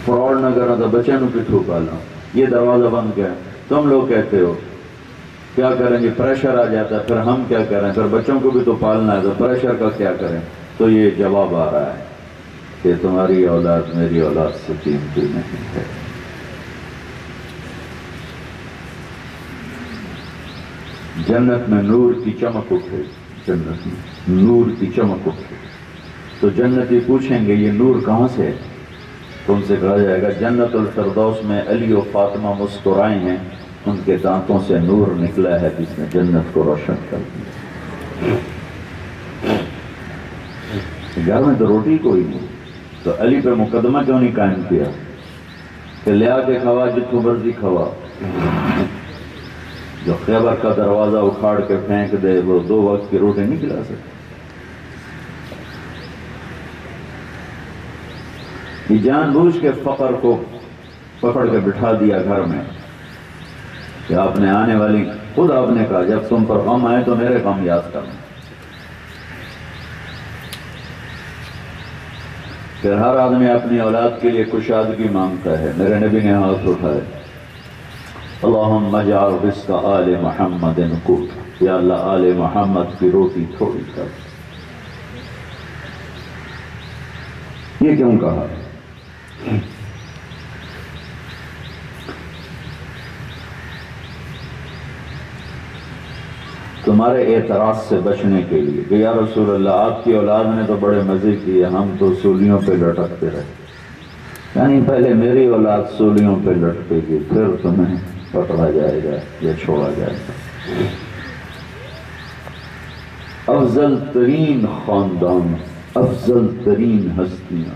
فراڈ نہ کرنا تو بچیانوں کی تو پالا، یہ دروازہ بند کیا ہے۔ تم لوگ کہتے ہو کیا کریں گے، پریشر آ جاتا ہے، پھر ہم کیا کریں، پھر بچوں کو بھی تو پالنا ہے، تو پریشر کا کیا کریں؟ تو یہ جواب آ رہا ہے کہ تمہاری اولاد میری اولاد سے قیمتی نہیں ہے۔ جنت میں نور کی چمک اٹھے، جنت میں نور کی چمک اٹھے تو جنتی پوچھیں گے یہ نور کہاں سے ہے؟ تو ان سے کہا جائے گا جنت الفردوس میں علی و فاطمہ مسکرائے ہیں، ان کے دانتوں سے نور نکلا ہے جس نے جنت کو روشن کر دیا۔ گھر میں تو روٹی کوئی نہیں، تو علی پہ مقدمہ کیوں نہیں قائم کیا کہ لیا کے کھوا جتوں مرضی کھوا؟ جو خیبر کا دروازہ اکھاڑ کے پھینک دے وہ 2 وقت کی روٹی نہیں کھلا سکتے۔ یہ جان بوجھ کے فقر کو پکڑ کے بٹھا دیا گھر میں کہ آپ نے آنے والی، خود آپ نے کہا جب تم پر غم آئے تو میرے غم یاد کرنا۔ پھر ہر آدمی اپنی اولاد کے لیے کشادگی مانگتا ہے، میرے نبی نے ہاتھ اٹھائے، اللہم اجعل رزق آل محمد قوت، یا اللہ آل محمد کی روٹی تھوڑی کر۔ یہ کیوں کہا؟ تمہارے اعتراض سے بچنے کے لیے کہ یا رسول اللہ آپ کی اولاد نے تو بڑے مزے کیے، ہم تو سولیوں پہ لٹکتے رہے، یعنی پہلے میری اولاد سولیوں پہ لٹکے گی، پھر تمہیں پکڑا جائے گا یا چھوڑا جائے گا۔ افضل ترین خاندان، افضل ترین ہستیاں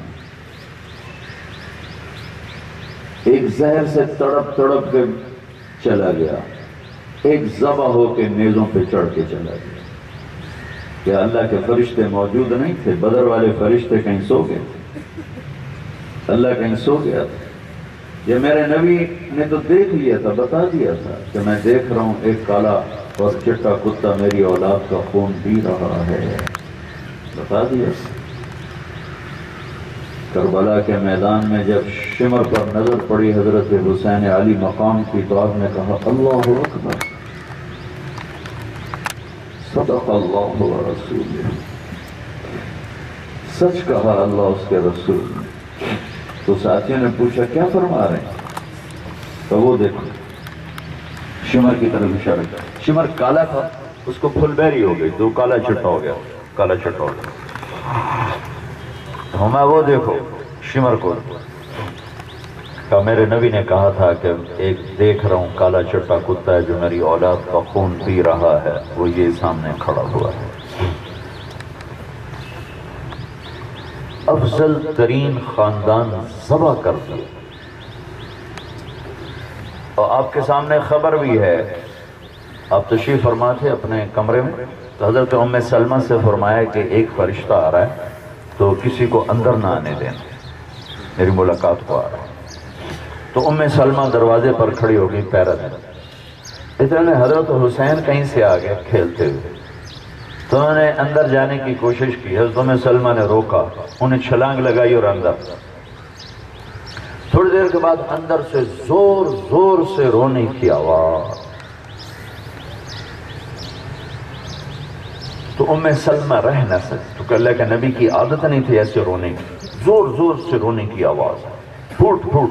ایک زہر سے تڑپ تڑپ کے چلا گیا، ایک ذبح ہو کے نیزوں پہ چڑھ کے چلا گیا۔ کیا اللہ کے فرشتے موجود نہیں تھے؟ بدر والے فرشتے کہیں سو گئے تھے، اللہ کہیں سو گیا تھا؟ یہ میرے نبی نے تو دیکھ لیا تھا، بتا دیا تھا کہ میں دیکھ رہا ہوں ایک کالا اور چٹا کتا میری اولاد کا خون پی رہا ہے، بتا دیا تھا۔ کربلا کے میدان میں جب شمر پر نظر پڑی حضرت حسین علی مقام کی تو آپ نے کہا اللہ اکبر، صدق اللہ و رسول، سچ کہا اللہ اس کے رسول نے۔ تو ساتھیوں نے پوچھا کیا فرما رہے ہیں؟ تو وہ دیکھو شمر کی طرف اشارہ کیا، شمر کالا تھا، اس کو پھل بیری ہو گئی تو کالا چٹا ہو گیا، کالا چٹا ہو گیا۔ ہمیں وہ دیکھو شمر کو کہ میرے نبی نے کہا تھا کہ ایک دیکھ رہا ہوں کالا چٹا کتا ہے جو میری اولاد کا خون پی رہا ہے، وہ یہ سامنے کھڑا ہوا ہے۔ افضل ترین خاندان ذبح کر دیا، اور آپ کے سامنے خبر بھی ہے، آپ تشریف فرما تھے اپنے کمرے میں تو حضرت ام سلمہ سے فرمایا کہ ایک فرشتہ آ رہا ہے تو کسی کو اندر نہ آنے دینا، میری ملاقات کو آ رہا ہے۔ تو ام سلمہ دروازے پر کھڑی ہو گئی پہرا دینے، اتنے حضرت حسین کہیں سے آ گئے کھیلتے ہوئے، تو انہوں نے اندر جانے کی کوشش کی، حضرت ام سلمہ نے روکا، انہیں چھلانگ لگائی اور اندر۔ تھوڑی دیر کے بعد اندر سے زور زور سے رونے کی آواز، تو ام سلمہ رہ نہ سکی، تو کہ اللہ کے نبی کی عادت نہیں تھی ایسے رونے کی، زور زور سے رونے کی آواز، پھوٹ پھوٹ۔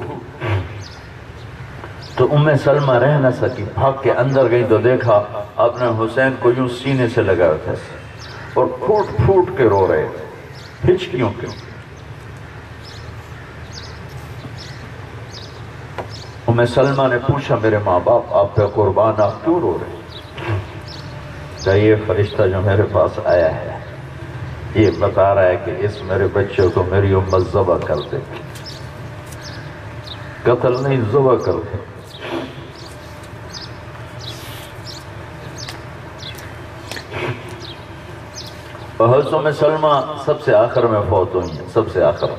تو ام سلمہ رہ نہ سکی، بھاگ کے اندر گئی تو دیکھا اپنے حسین کو یوں سینے سے لگا تھا اور پھوٹ پھوٹ کے رو رہے تھے، ہچکیوں کے۔ ام سلمہ نے پوچھا میرے ماں باپ آپ پہ قربان، آپ کیوں رو رہے؟ کہ یہ فرشتہ جو میرے پاس آیا ہے یہ بتا رہا ہے کہ اس میرے بچے کو میری امت ذبح کر دے، قتل نہیں ذبح کر دے۔ حضرت ام سلمہ سب سے آخر میں فوت ہوئی ہیں، سب سے آخر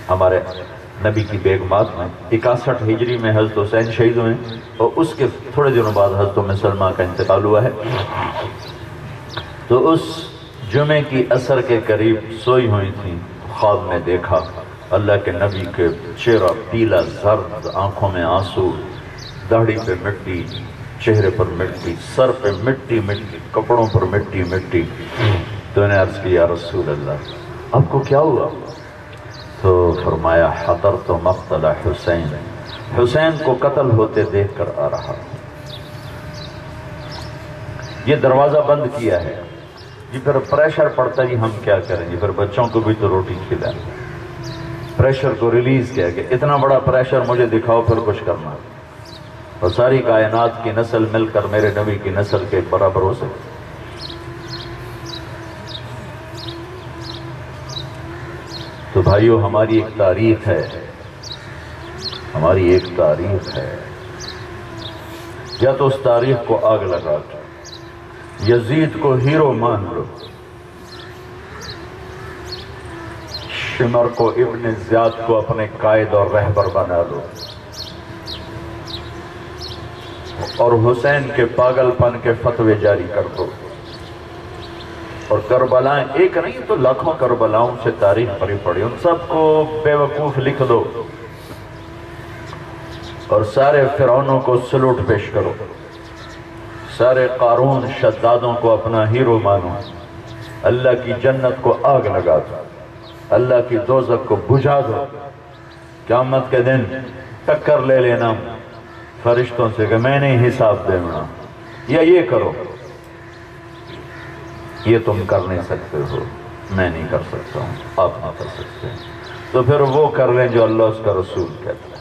ہمارے نبی کی بیگمات میں 61 ہجری میں حضرت حسین شہید ہوئے، اور اس کے تھوڑے دنوں بعد حضرت ام سلمہ کا انتقال ہوا ہے۔ تو اس جمعے کی عصر کے قریب سوئی ہوئی تھیں، خواب میں دیکھا اللہ کے نبی کے چہرہ پیلا زرد، آنکھوں میں آنسو، داڑھی پہ مٹی، چہرے پر مٹی، سر پہ مٹی مٹی، کپڑوں پر مٹی مٹی۔ تو نے عرض کی یا رسول اللہ آپ کو کیا ہوا؟ تو فرمایا حضرت مقتل حسین، حسین کو قتل ہوتے دیکھ کر آ رہا۔ یہ دروازہ بند کیا ہے جی، پھر پریشر پڑتا جی، ہم کیا کریں جی، پھر بچوں کو بھی تو روٹی کھلائیں، پریشر کو ریلیز کیا کہ اتنا بڑا پریشر مجھے دکھاؤ پھر کچھ کرنا، اور ساری کائنات کی نسل مل کر میرے نبی کی نسل کے برابر ہو سکے۔ تو بھائیو ہماری ایک تاریخ ہے، ہماری ایک تاریخ ہے، یا تو اس تاریخ کو آگ لگا دو، یزید کو ہیرو مان لو، شمر کو ابن زیاد کو اپنے قائد اور رہبر بنا لو، اور حسین کے پاگل پن کے فتوے جاری کر دو، اور کربلائیں ایک نہیں تو لاکھوں کربلاؤں سے تاریخ بھری پڑی، ان سب کو بے وقوف لکھ دو، اور سارے فرعونوں کو سلوٹ پیش کرو، سارے قارون شدادوں کو اپنا ہیرو مانو، اللہ کی جنت کو آگ لگا دو، اللہ کی دوزخ کو بجھا دو، قیامت کے دن ٹکر لے لینا فرشتوں سے کہ میں نہیں حساب دینا، یا یہ کرو، یہ تم کر نہیں سکتے ہو، میں نہیں کر سکتا ہوں، آپ نہیں کر سکتے، تو پھر وہ کر لیں جو اللہ اس کا رسول کہتا ہے۔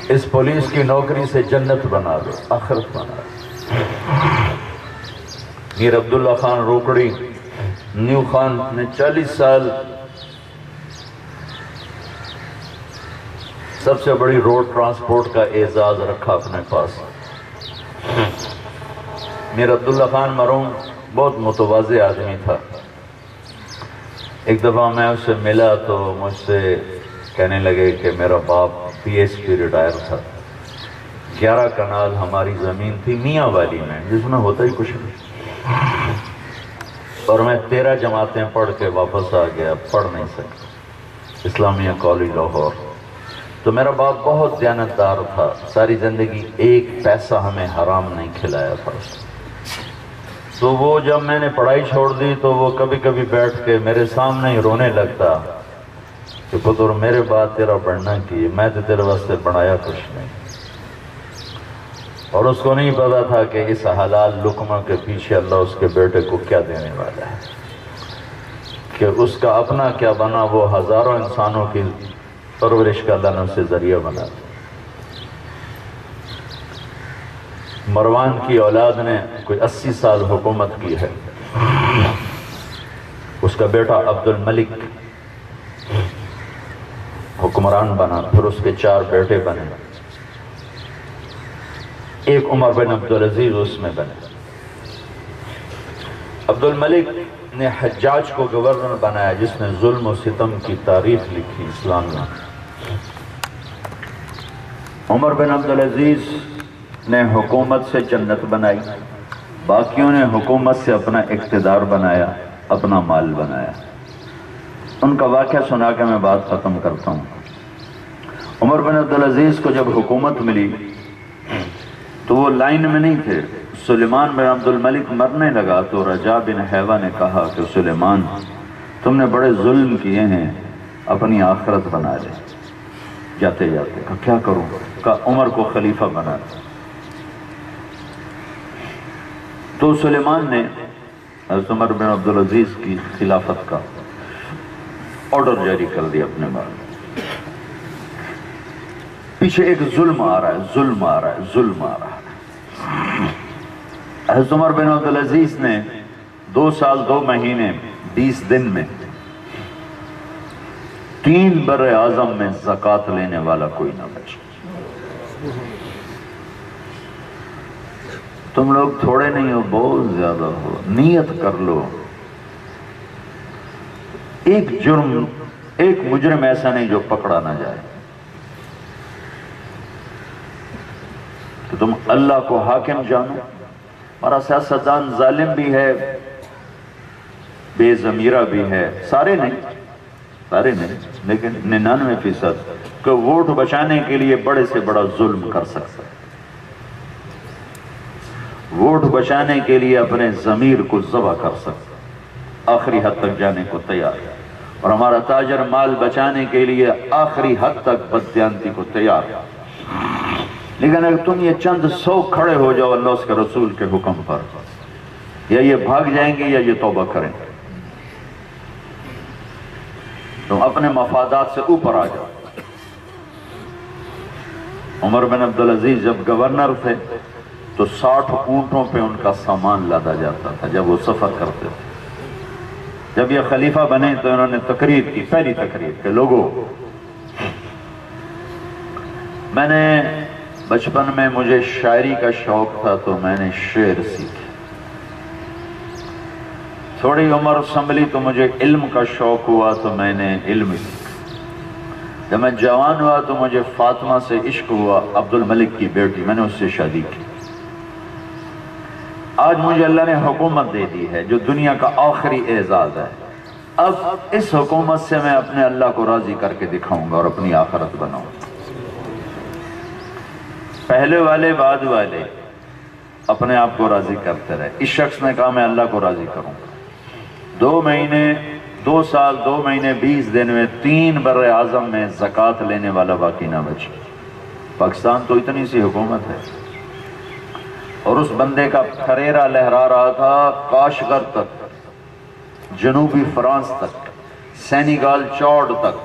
اس پولیس کی نوکری سے جنت بنا دو، آخرت بنا دو۔ میر عبداللہ خان روکڑی نیو خان نے 40 سال سب سے بڑی روڈ ٹرانسپورٹ کا اعزاز رکھا اپنے پاس۔ میر عبداللہ خان مرحوم بہت متواضع آدمی تھا۔ ایک دفعہ میں اس سے ملا تو مجھ سے کہنے لگے کہ میرا باپ پی ایس پی ریٹائر تھا، 11 کنال ہماری زمین تھی میاں والی میں، جس میں ہوتا ہی کچھ نہیں، اور میں 13 جماعتیں پڑھ کے واپس آ گیا، پڑھ نہیں سکتا، اسلامیہ کالج لاہور۔ تو میرا باپ بہت دیانتدار تھا، ساری زندگی ایک پیسہ ہمیں حرام نہیں کھلایا تھا۔ تو وہ جب میں نے پڑھائی چھوڑ دی تو وہ کبھی کبھی بیٹھ کے میرے سامنے ہی رونے لگتا کہ پتر میرے بعد تیرا پڑھنا کی، میں تو تیرے واسطے بنایا کچھ نہیں، اور اس کو نہیں پتا تھا کہ اس حلال لقمہ کے پیچھے اللہ اس کے بیٹے کو کیا دینے والا ہے، کہ اس کا اپنا کیا بنا، وہ ہزاروں انسانوں کی پرورش کا اللہ نے اسے ذریعہ بنا۔ مروان کی اولاد نے کوئی 80 سال حکومت کی ہے، اس کا بیٹا عبد الملک حکمران بنا، پھر اس کے 4 بیٹے بنے، ایک عمر بن عبدالعزیز اس میں بنے۔ عبد الملک نے حجاج کو گورنر بنایا، جس نے ظلم و ستم کی تاریخ لکھی اسلام میں۔ عمر بن عبدالعزیز نے حکومت سے جنت بنائی، باقیوں نے حکومت سے اپنا اقتدار بنایا، اپنا مال بنایا۔ ان کا واقعہ سنا کے میں بات ختم کرتا ہوں۔ عمر بن عبدالعزیز کو جب حکومت ملی تو وہ لائن میں نہیں تھے، سلیمان بن عبد الملک مرنے لگا تو رجا بن حیوہ نے کہا کہ سلیمان تم نے بڑے ظلم کیے ہیں، اپنی آخرت بنا لے۔ جاتے جاتے کہا کیا کروں؟ کہا عمر کو خلیفہ بنا دے۔ تو سلیمان نے حضرت عمر بن عبدالعزیز کی خلافت کا آرڈر جاری کر دیا اپنے بعد۔ پیچھے ایک ظلم آ رہا ہے، ظلم آ رہا ہے، ظلم آ رہا ہے۔ حضرت عمر بن عبدالعزیز نے 2 سال 2 مہینے 20 دن میں 3 بر اعظم میں زکوٰۃ لینے والا کوئی نہ بچے۔ تم لوگ تھوڑے نہیں ہو، بہت زیادہ ہو، نیت کر لو۔ ایک مجرم ایسا نہیں جو پکڑا نہ جائے، کہ تم اللہ کو حاکم جانو۔ ہمارا سیاستدان ظالم بھی ہے، بے ضمیرہ بھی ہے، سارے نہیں، لیکن 99% کہ ووٹ بچانے کے لیے بڑے سے بڑا ظلم کر سکتا ہے، ووٹ بچانے کے لیے اپنے ضمیر کو ذبح کر سکتا، آخری حد تک جانے کو تیار ہے۔ اور ہمارا تاجر مال بچانے کے لیے آخری حد تک بددیانتی کو تیار ہے۔ لیکن اگر تم یہ چند 100 کھڑے ہو جاؤ اللہ اس کے رسول کے حکم پر، یا یہ بھاگ جائیں گے یا یہ توبہ کریں گے، تم اپنے مفادات سے اوپر آ جاؤ۔ عمر بن عبدالعزیز جب گورنر تھے تو 60 اونٹوں پہ ان کا سامان لادا جاتا تھا جب وہ سفر کرتے تھے۔ جب یہ خلیفہ بنے تو انہوں نے تقریر کی، پہلی تقریر کہ لوگوں، میں نے بچپن میں مجھے شاعری کا شوق تھا تو میں نے شعر سیکھے، تھوڑی عمر سنبھلی تو مجھے علم کا شوق ہوا تو میں نے علم سیکھا، جب میں جوان ہوا تو مجھے فاطمہ سے عشق ہوا، عبد الملک کی بیٹی، میں نے اس سے شادی کی۔ آج مجھے اللہ نے حکومت دے دی ہے جو دنیا کا آخری اعزاز ہے، اب اس حکومت سے میں اپنے اللہ کو راضی کر کے دکھاؤں گا اور اپنی آخرت بناؤں گا۔ پہلے والے بعد والے اپنے آپ کو راضی کرتے رہے، اس شخص نے کہا میں اللہ کو راضی کروں گا۔ 2 سال 2 مہینے 20 دن میں 3 بر اعظم میں زکوٰۃ لینے والا باقی نہ بچے۔ پاکستان تو اتنی سی حکومت ہے، اور اس بندے کا پھریرا لہرا رہا تھا کاشغر تک، جنوبی فرانس تک، سینیگال چوڑ تک،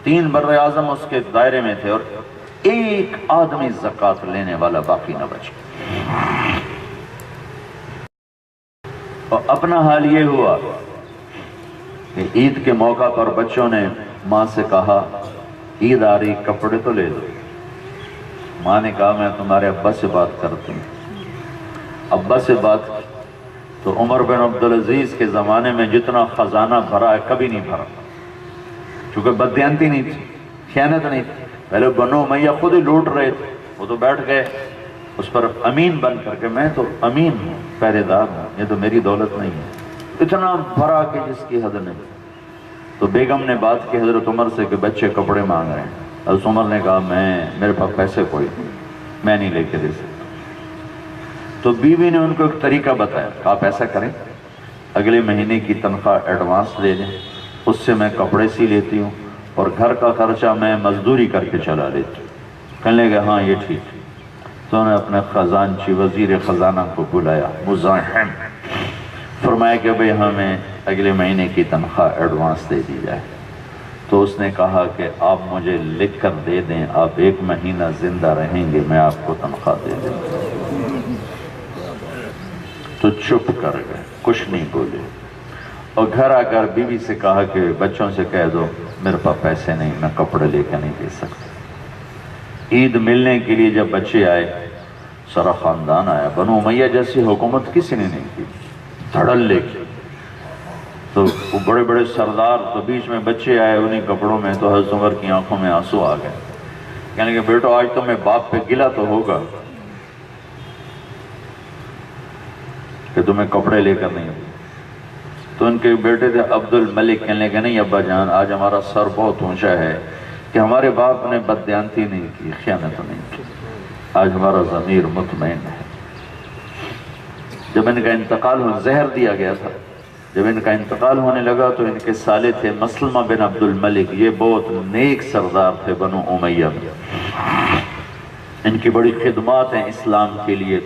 3 بر اعظم اس کے دائرے میں تھے، اور ایک آدمی زکوٰۃ لینے والا باقی نہ بچے۔ اور اپنا حال یہ ہوا کہ عید کے موقع پر بچوں نے ماں سے کہا عید آ رہی، کپڑے تو لے دو۔ ماں نے کہا میں تمہارے ابا سے بات کرتی ہوں۔ ابا سے بات کی تو عمر بن عبدالعزیز کے زمانے میں جتنا خزانہ بھرا ہے کبھی نہیں بھرا، چونکہ بددیانتی نہیں تھی، خیانت نہیں تھی۔ پہلے بنو امیہ خود ہی لوٹ رہے تھے، وہ تو بیٹھ گئے اس پر امین بن کر کے، میں تو امین ہوں، پہرے دار ہوں، یہ تو میری دولت نہیں ہے، اتنا بھرا کہ جس کی حد نہیں۔ تو بیگم نے بات کی حضرت عمر سے کہ بچے کپڑے مانگ رہے ہیں۔ حضرت عمر نے کہا میرے پاس پیسے کوئی نہیں، میں نہیں لے کے دے سکتا۔ تو بیوی نے ان کو ایک طریقہ بتایا، آپ ایسا کریں اگلے مہینے کی تنخواہ ایڈوانس لے لیں، اس سے میں کپڑے سی لیتی ہوں اور گھر کا خرچہ میں مزدوری کر کے چلا لیتی ہوں۔ کہنے لگے ہاں یہ ٹھیک ہے۔ تو انہوں نے اپنے خزانچی وزیر خزانہ کو بلایا، مزاحم، فرمایا کہ بھئی ہمیں اگلے مہینے کی تنخواہ ایڈوانس دے دی جائے۔ تو اس نے کہا کہ آپ مجھے لکھ کر دے دیں، آپ 1 مہینہ زندہ رہیں گے، میں آپ کو تنخواہ دے دوں گا۔ تو چپ کر گئے، کچھ نہیں بولے، اور گھر آ کر بیوی سے کہا کہ بچوں سے کہہ دو میرے پاس پیسے نہیں، میں کپڑے لے کے نہیں دے سکتا۔ عید ملنے کے لیے جب بچے آئے، سارا خاندان آیا، بنو امیہ جیسی حکومت کسی نے نہیں کی، دھڑل لے کے۔ تو وہ بڑے بڑے سردار، تو بیچ میں بچے آئے انہیں کپڑوں میں، تو حضرت عمر کی آنکھوں میں آنسو آ گئے، کہنے کہ بیٹو آج تمہیں باپ پہ گلہ تو ہوگا کہ تمہیں کپڑے لے کر نہیں ہوئے۔ تو ان کے بیٹے تھے عبد الملک، کہنے کہ نہیں ابا جان، آج ہمارا سر بہت اونچا ہے کہ ہمارے باپ نے بددیانتی نہیں کی، خیانت نہیں کی، آج ہمارا ضمیر مطمئن ہے۔ جب ان کا انتقال ہو، زہر دیا گیا تھا، جب ان کا انتقال ہونے لگا تو ان کے سالے تھے مسلمہ بن عبد الملک، یہ بہت نیک سردار تھے بنو امیہ میں، ان کی بڑی خدمات ہیں اسلام کے لیے۔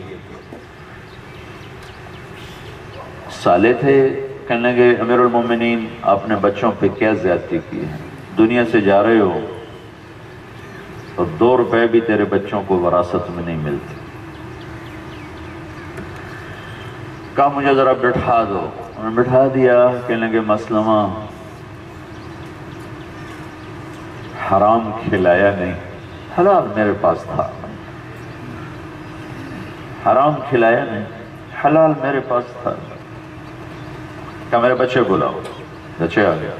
سالے تھے، کہنے لگے امیر المومنین آپ نے بچوں پہ کیا زیادتی کی ہے، دنیا سے جا رہے ہو اور 2 روپے بھی تیرے بچوں کو وراثت میں نہیں ملتی۔ کہا مجھے ذرا بٹھا دو، انہوں نے بٹھا دیا، کہنے لگے مسلمہ حرام کھلایا نہیں، حلال میرے پاس تھا، حرام کھلایا نہیں، حلال میرے پاس تھا۔ کہا میرے بچے بلاؤ، بچے آ گیا،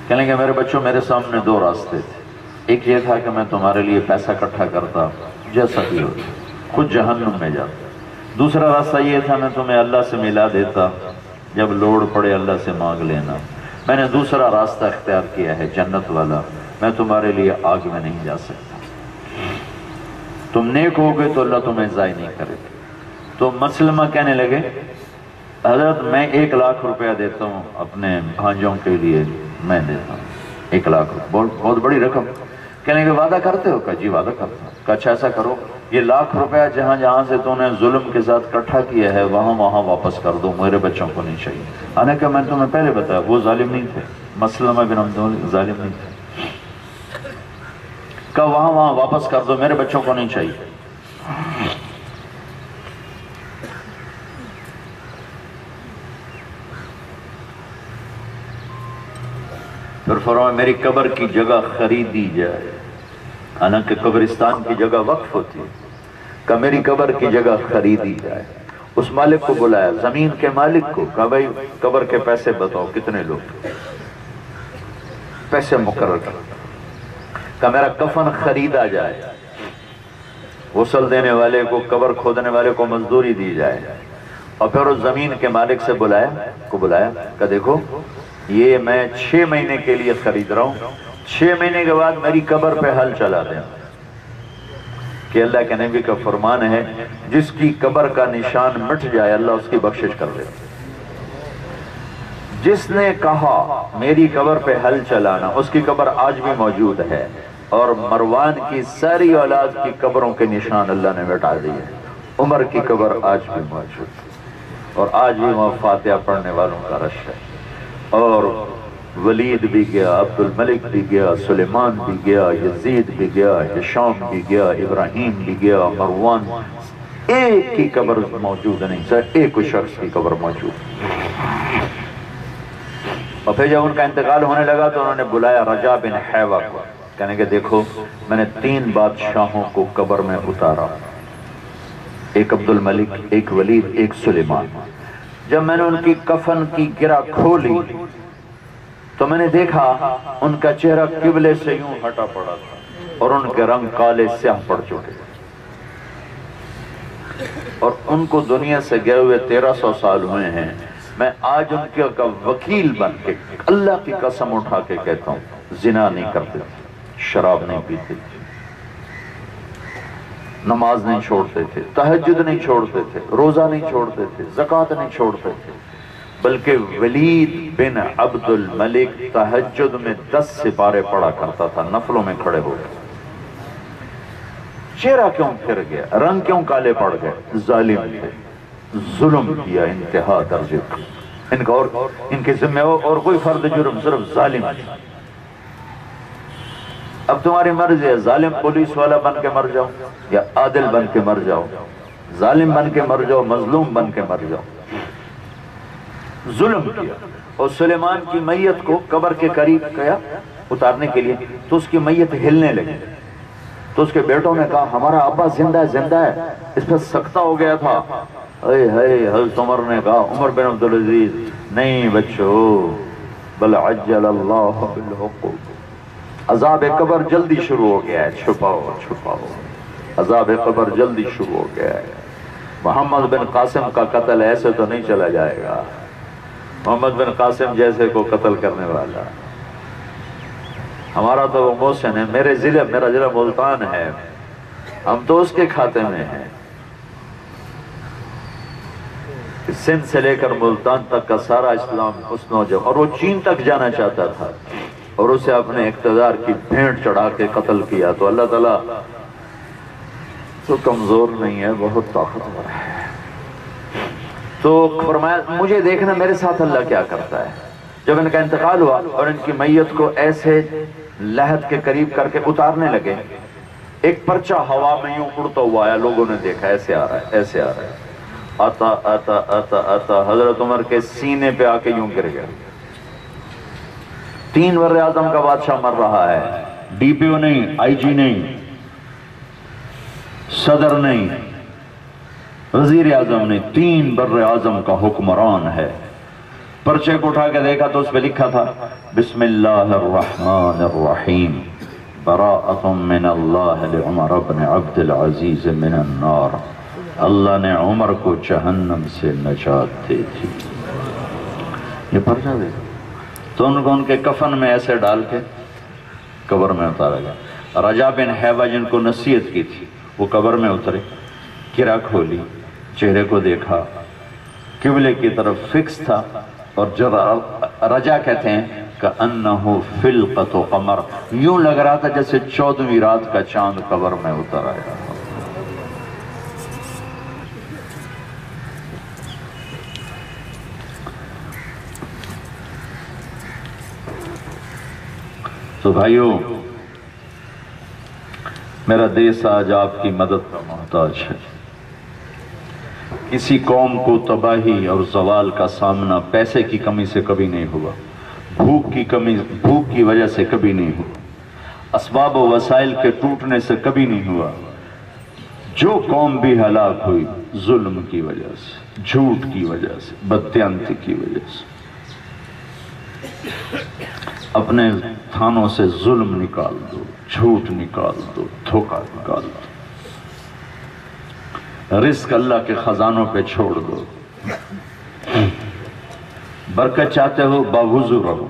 کہنے لگے میرے بچوں میرے سامنے دو راستے تھے، ایک یہ تھا کہ میں تمہارے لیے پیسہ اکٹھا کرتا جیسا بھی ہو، خود جہنم میں جاتا، دوسرا راستہ یہ تھا میں تمہیں اللہ سے ملا دیتا، جب لوڑ پڑے اللہ سے مانگ لینا۔ میں نے دوسرا راستہ اختیار کیا ہے جنت والا، میں تمہارے لیے آگ میں نہیں جا سکتا، تم نیک ہوگے تو اللہ تمہیں ضائع نہیں کرے گا۔ تو مسلمہ کہنے لگے حضرت میں 1 لاکھ روپیہ دیتا ہوں اپنے بھانجوں کے لیے، میں دیتا ہوں 1 لاکھ روپیہ، بہت بڑی رقم۔ کہنے کے وعدہ کرتے ہو؟ کہا جی وعدہ کرتا ہوں۔ کہا اچھا ایسا کرو، یہ 1 لاکھ روپیہ جہاں سے تو نے ظلم کے ساتھ اکٹھا کیا ہے وہاں واپس کر دو، میرے بچوں کو نہیں چاہیے۔ حالانکہ میں نے تمہیں پہلے بتایا وہ ظالم نہیں تھے، مسلمہ بن عبد ظالم نہیں تھے۔ کہا وہاں واپس کر دو، میرے بچوں کو نہیں چاہیے۔ پھر فرمایا میری قبر کی جگہ خریدی جائے، حالانکہ قبرستان کی جگہ وقف ہوتی ہے، کہ میری قبر کی جگہ خریدی جائے۔ اس مالک کو بلایا، زمین کے مالک کو، کہا بھائی قبر کے پیسے بتاؤ کتنے لوگ، پیسے مقرر کر، کہ میرا کفن خریدا جائے، غسل دینے والے کو، قبر کھودنے والے کو مزدوری دی جائے۔ اور پھر اس زمین کے مالک سے بلایا کہ دیکھو یہ میں 6 مہینے کے لیے خرید رہا ہوں، 6 مہینے کے بعد میری قبر پہ حل چلا دیں، کہ اللہ کے نبی کا فرمان ہے جس کی قبر کا نشان مٹ جائے اللہ اس کی بخشش کر دے۔ جس نے کہا میری قبر پہ حل چلانا، اس کی قبر آج بھی موجود ہے، اور مروان کی ساری اولاد کی قبروں کے نشان اللہ نے مٹا دیے۔ عمر کی قبر آج بھی موجود ہے، اور آج بھی وہاں فاتحہ پڑھنے والوں کا رش ہے۔ اور ولید بھی گیا، عبد الملک بھی گیا، سلیمان بھی گیا، یزید بھی گیا، ہشام بھی گیا، ابراہیم بھی گیا، مروان، ایک کی قبر موجود نہیں سر، ایک شخص کی قبر موجود۔ اور پھر جب ان کا انتقال ہونے لگا تو انہوں نے بلایا رجا بن حیوہ کو، کہنے کہ دیکھو میں نے 3 بادشاہوں کو قبر میں اتارا، ایک عبد الملک، ایک ولید، ایک سلیمان۔ جب میں نے ان کی کفن کی گرہ کھولی تو میں نے دیکھا ان کا چہرہ قبلے سے یوں ہٹا پڑا تھا، اور ان کے رنگ کالے سیاہ پڑ چکے، اور ان کو دنیا سے گئے ہوئے 1300 سال ہوئے ہیں۔ میں آج ان کے وکیل بن کے اللہ کی قسم اٹھا کے کہتا ہوں زنا نہیں کرتے تھے، شراب نہیں پیتے تھے، نماز نہیں چھوڑتے تھے، تہجد نہیں چھوڑتے تھے، روزہ نہیں چھوڑتے تھے، زکوٰۃ نہیں چھوڑتے تھے، بلکہ ولید بن عبد الملک تہجد میں 10 سپارے پڑھا کرتا تھا، نفلوں میں کھڑے ہو گئے۔ چہرہ کیوں پھر گیا، رنگ کیوں کالے پڑ گئے؟ ظالم تھے، ظلم کیا انتہا درجے کا، ان کا اور ان کے ذمہ اور کوئی فرد جرم، صرف ظالم تھا۔ اب تمہاری مرضی ہے، ظالم پولیس والا بن کے مر جاؤ یا عادل بن کے مر جاؤ، ظالم بن کے مر جاؤ، مظلوم بن کے مر جاؤ۔ ظلم کیا، اور سلیمان کی میت کو قبر کے قریب گیا اتارنے کے لیے، تو اس کی میت ہلنے لگی، تو اس کے بیٹوں نے کہا ہمارا ابا زندہ ہے، اس پر سکتہ ہو گیا تھا۔ حضرت عمر نے کہا، عمر بن عبدالعزیز، نہیں بچو، بل عجل اللہ بالحقوق، عذاب قبر جلدی شروع ہو گیا ہے، چھپاؤ، عذاب قبر جلدی شروع ہو گیا ہے۔ محمد بن قاسم کا قتل ایسے تو نہیں چلا جائے گا، محمد بن قاسم جیسے کو قتل کرنے والا، ہمارا تو وہ محسن ہے، میرا ضلع ملتان ہے، ہم تو اس کے کھاتے میں ہیں۔ سندھ سے لے کر ملتان تک کا سارا اسلام اس نوجوان، اور وہ چین تک جانا چاہتا تھا، اور اسے اپنے اقتدار کی بھینٹ چڑھا کے قتل کیا۔ تو اللہ تعالیٰ تو کمزور نہیں ہے، بہت طاقتور ہے۔ تو فرمایا مجھے دیکھنا میرے ساتھ اللہ کیا کرتا ہے۔ جب ان کا انتقال ہوا اور ان کی میت کو ایسے لحد کے قریب کر کے اتارنے لگے، ایک پرچہ ہوا میں یوں اڑتا ہوا آیا، لوگوں نے دیکھا ایسے آ رہا ہے، آتا آتا آتا آتا حضرت عمر کے سینے پہ آ کے یوں گر گیا۔ 3 بر اعظم کا بادشاہ مر رہا ہے، ڈی پی او نہیں، آئی جی نہیں، صدر نہیں، وزیر اعظم نہیں، 3 بر اعظم کا حکمران ہے۔ پرچے کو اٹھا کے دیکھا تو اس پہ لکھا تھا بسم اللہ الرحمن الرحیم براءۃ من اللہ لعمر بن عبد العزیز من النار۔ اللہ نے عمر کو جہنم سے نجات دے دی۔ یہ پرچہ دیکھا تو ان کو ان کے کفن میں ایسے ڈال کے قبر میں اتارا گیا۔ رجا بن حیوہ جن کو نصیحت کی تھی وہ قبر میں اترے، کرا کھولی، چہرے کو دیکھا، قبلے کی طرف فکس تھا، اور جو رجا کہتے ہیں کأنہ فلقۃ قمر، یوں لگ رہا تھا جیسے 14ویں رات کا چاند قبر میں اتر آیا۔ تو بھائیو، میرا دیس آج آپ کی مدد کا محتاج ہے۔ کسی قوم کو تباہی اور زوال کا سامنا پیسے کی کمی سے کبھی نہیں ہوا، بھوک کی وجہ سے کبھی نہیں ہوا، اسباب و وسائل کے ٹوٹنے سے کبھی نہیں ہوا۔ جو قوم بھی ہلاک ہوئی ظلم کی وجہ سے، جھوٹ کی وجہ سے، بددیانتی کی وجہ سے۔ اپنے تھانوں سے ظلم نکال دو، جھوٹ نکال دو، دھوکہ نکال دو، رزق اللہ کے خزانوں پہ چھوڑ دو۔ برکت چاہتے ہو باوضو رہو۔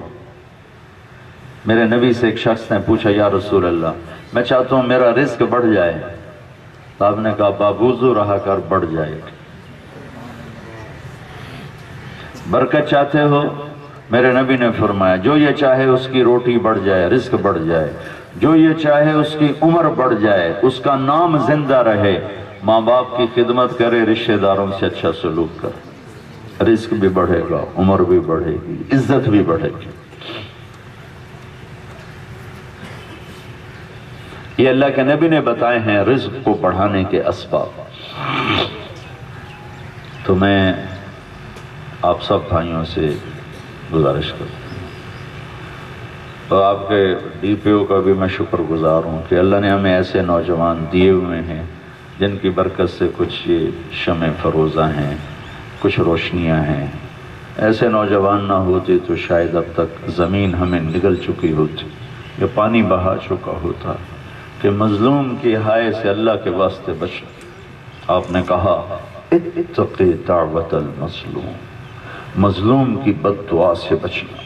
میرے نبی سے ایک شخص نے پوچھا یا رسول اللہ میں چاہتا ہوں میرا رزق بڑھ جائے، تو آپ نے کہا باوضو رہا کر بڑھ جائے گا۔ برکت چاہتے ہو، میرے نبی نے فرمایا جو یہ چاہے اس کی روٹی بڑھ جائے، رزق بڑھ جائے، جو یہ چاہے اس کی عمر بڑھ جائے، اس کا نام زندہ رہے، ماں باپ کی خدمت کرے، رشتہ داروں سے اچھا سلوک کرے، رزق بھی بڑھے گا، عمر بھی بڑھے گی، عزت بھی بڑھے گی۔ یہ اللہ کے نبی نے بتائے ہیں رزق کو بڑھانے کے اسباب۔ تو میں آپ سب بھائیوں سے گزارش کرتا ہوں، اور آپ کے ڈی پی او کا بھی میں شکر گزار ہوں کہ اللہ نے ہمیں ایسے نوجوان دیے ہوئے ہیں جن کی برکت سے کچھ یہ شمع فروزہ ہیں، کچھ روشنیاں ہیں۔ ایسے نوجوان نہ ہوتے تو شاید اب تک زمین ہمیں نگل چکی ہوتی، یا پانی بہا چکا ہوتا، کہ مظلوم کی ہائے سے اللہ کے واسطے بچنا۔ آپ نے کہا اتقِ دعوت المظلوم، مظلوم کی بد دعا سے بچنا،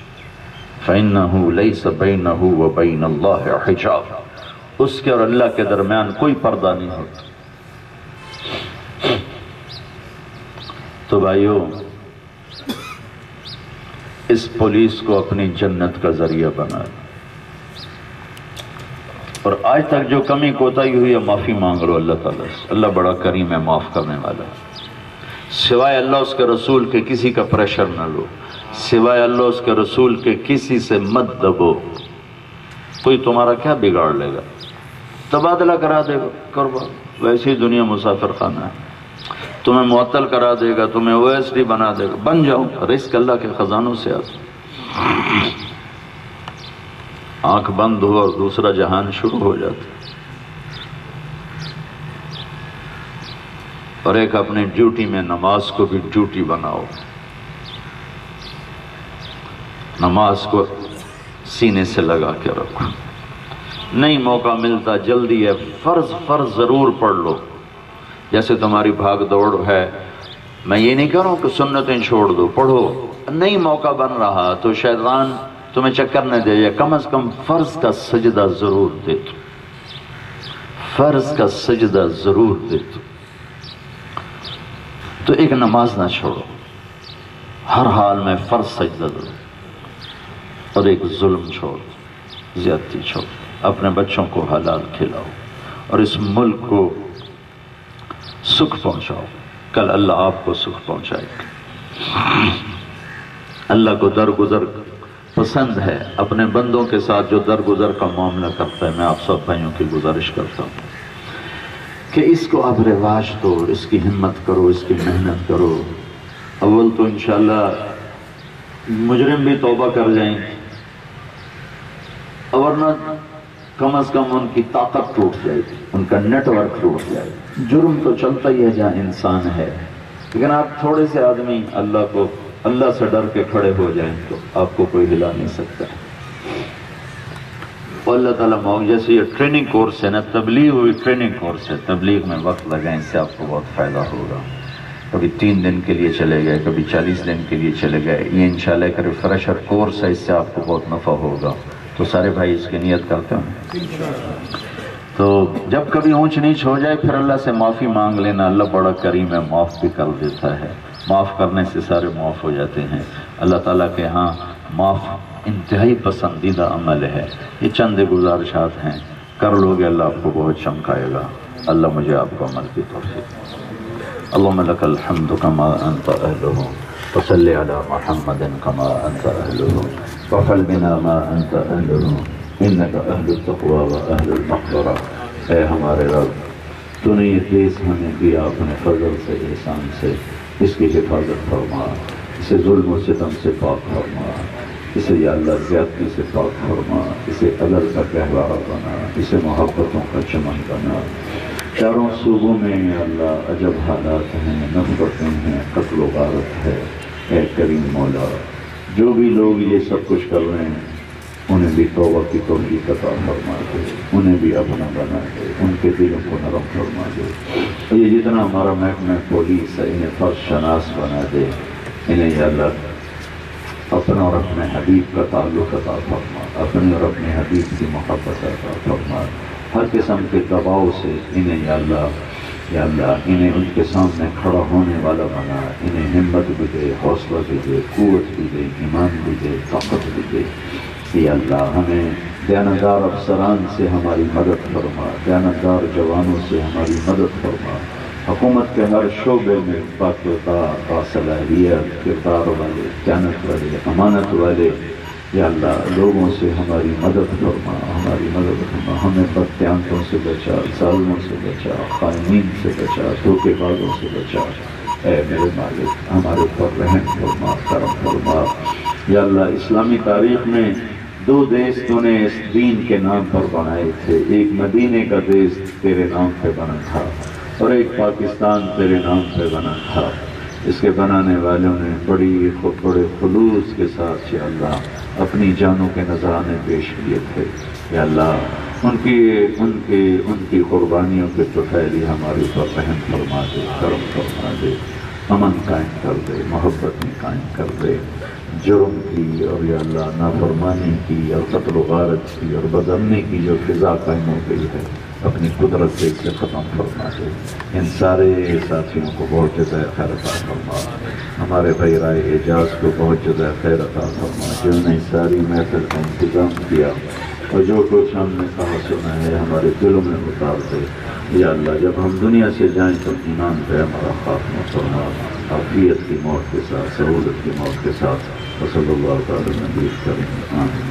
فَإِنَّهُ لَيْسَ بَيْنَهُ وَبَيْنَ اللَّهِ حِجَابٌ، اس کے اور اللہ کے درمیان کوئی پردہ نہیں ہوتا۔ تو بھائیو، اس پولیس کو اپنی جنت کا ذریعہ بنا، اور آج تک جو کمی کوتاہی ہوئی ہے معافی مانگ لو اللہ تعالیٰ سے۔ اللہ بڑا کریم ہے، معاف کرنے والا ہے۔ سوائے اللہ اس کے رسول کے کسی کا پریشر نہ لو، سوائے اللہ اس کے رسول کے کسی سے مت دبو۔ کوئی تمہارا کیا بگاڑ لے گا؟ تبادلہ کرا دے گا، کروا، ویسی دنیا مسافر خانہ ہے۔ تمہیں معطل کرا دے گا، تمہیں OSD بنا دے گا، بن جاؤ، رزق اللہ کے خزانوں سے آتا۔ آنکھ بند ہو اور دوسرا جہان شروع ہو جاتا، اور ایک اپنی ڈیوٹی میں نماز کو بھی ڈیوٹی بناؤ، نماز کو سینے سے لگا کے رکھو۔ نہیں موقع ملتا، جلدی ہے، فرض ضرور پڑھ لو۔ جیسے تمہاری بھاگ دوڑ ہے، میں یہ نہیں کہہ رہا ہوں کہ سنتیں چھوڑ دو، پڑھو۔ نہیں موقع بن رہا تو شیطان تمہیں چکر نہ دے جائے، کم از کم فرض کا سجدہ ضرور دے دو، فرض کا سجدہ ضرور دے دو۔ تو ایک نماز نہ چھوڑو، ہر حال میں فرض سجدہ دو، اور ایک ظلم چھوڑ، زیادتی چھوڑ، اپنے بچوں کو حلال کھلاؤ، اور اس ملک کو سکھ پہنچاؤ۔ کل اللہ آپ کو سکھ پہنچائے گا۔ اللہ کو درگزر پسند ہے، اپنے بندوں کے ساتھ جو درگزر کا معاملہ کرتا ہے۔ میں آپ سب بھائیوں کی گزارش کرتا ہوں کہ کہ اس کو اب رواج دو، اس کی ہمت کرو، اس کی محنت کرو۔ اول تو انشاءاللہ مجرم بھی توبہ کر جائیں، ورنہ کم از کم ان کی طاقت ٹوٹ جائے گی، ان کا نیٹ ورک ٹوٹ جائے گا۔ جرم تو چلتا ہی ہے جہاں انسان ہے، لیکن آپ تھوڑے سے آدمی اللہ سے ڈر کے کھڑے ہو جائیں تو آپ کو کوئی ہلا نہیں سکتا۔ اور اللہ تعالیٰ جیسے یہ ٹریننگ کورس ہے نا، تبلیغ ہوئی ٹریننگ کورس ہے، تبلیغ میں وقت لگائیں، اس سے آپ کو بہت فائدہ ہوگا۔ کبھی 3 دن کے لیے چلے گئے، کبھی 40 دن کے لیے چلے گئے، یہ انشاءاللہ ایک ریفریشر کورس ہے، اس سے آپ کو بہت نفع ہوگا۔ تو سارے بھائی اس کی نیت کرتے ہیں۔ تو جب کبھی اونچ نیچ ہو جائے پھر اللہ سے معافی مانگ لینا، اللہ بڑا کریم ہے، معاف بھی کر دیتا ہے۔ معاف کرنے سے سارے معاف ہو جاتے ہیں۔ اللہ تعالیٰ کے ہاں معاف انتہائی پسندیدہ عمل ہے۔ یہ چند گزارشات ہیں، کر لوگے اللہ آپ کو بہت چمکائے گا۔ اللہ مجھے آپ کو عمل کی توفیق۔ اللهم لك الحمد كما أنت أهله، وصل على محمد كما أنت أهله، وفعل بنا ما أنت أهله، إنك أهل التقوى وأهل المغفرة۔ اے ہمارے رب، تو نے یہ دیس ہمیں دیا اپنے فضل سے، احسان سے، اس کی حفاظت فرما، اسے ظلم و ستم سے پاک فرما، اسے یا اللہ زیادتی سے پاک فرما، اسے عدل کا گہوارہ بنا، اسے محبتوں کا چمن بنا۔ چاروں صوبوں میں یا اللہ عجب حالات ہیں، نفرتیں ہیں، قتل و غارت ہے۔ اے کریم مولا، جو بھی لوگ یہ سب کچھ کر رہے ہیں انہیں بھی توبہ کی توفیق عطا فرما دے، انہیں بھی اپنا بنا دے، ان کے دلوں کو نرم فرما دے۔ اور یہ جتنا ہمارا محکمہ پولیس ہے انہیں فرض شناس بنا دے، انہیں یا اللہ اپنا اور اپنے حبیب کا تعلق عطا فرما، اپنے اور اپنے حبیب کی محبت عطا فرما۔ ہر قسم کے دباؤ سے انہیں یا اللہ انہیں ان کے سامنے کھڑا ہونے والا بنا، انہیں ہمت بھی دے، حوصلہ بھی دے، قوت بھی دے، ایمان بھی دے، طاقت بھی دے۔ یا اللہ ہمیں دیانتدار افسران سے ہماری مدد فرما، دیانتدار جوانوں سے ہماری مدد فرما، حکومت کے ہر شعبے میں باکردار، باصلاحیت، کردار والے، دیانت والے، امانت والے یا اللہ لوگوں سے ہماری مدد فرما، ہماری مدد فرما۔ ہمیں بددیانتوں سے بچا، ظالموں سے بچا، خائنین سے بچا، دھوکے بازوں سے بچا۔ اے میرے مالک، ہمارے پر رحم فرما، کرم فرما۔ یا اللہ اسلامی تاریخ میں 2 دیس تو نے اس دین کے نام پر بنائے تھے، ایک مدینے کا دیس تیرے نام پہ بنا تھا اور ایک پاکستان تیرے نام پہ بنا تھا۔ اس کے بنانے والوں نے بڑے خلوص کے ساتھ یا اللہ اپنی جانوں کے نذرانے پیش کیے تھے۔ یا اللہ ان کی قربانیوں کے توفیلی ہمارے اوپر رحم فرما دے، کرم فرما دے، امن قائم کر دے، محبت میں قائم کر دے۔ جرم کی اور یا اللہ نافرمانی کی اور قتل و غارت کی اور بدامنی کی جو فضا قائم ہو گئی ہے اپنی قدرت سے اسے ختم فرما دے۔ ان سارے ساتھیوں کو بہت جزائے خیر عطا فرما، ہمارے بھائی رائے اعجاز کو بہت جزائے خیر عطا فرما، جنہوں نے ساری محفل کا انتظام کیا اور جو کچھ ہم نے کہا سنا ہے ہمارے دلوں میں اتار دے۔ یا اللہ جب ہم دنیا سے جائیں تو ایمان پہ ہمارا خاتمہ فرما، عافیت کی موت کے ساتھ، سہولت کی موت کے ساتھ۔ وصلی اللہ تعالی نبی کریم آمین۔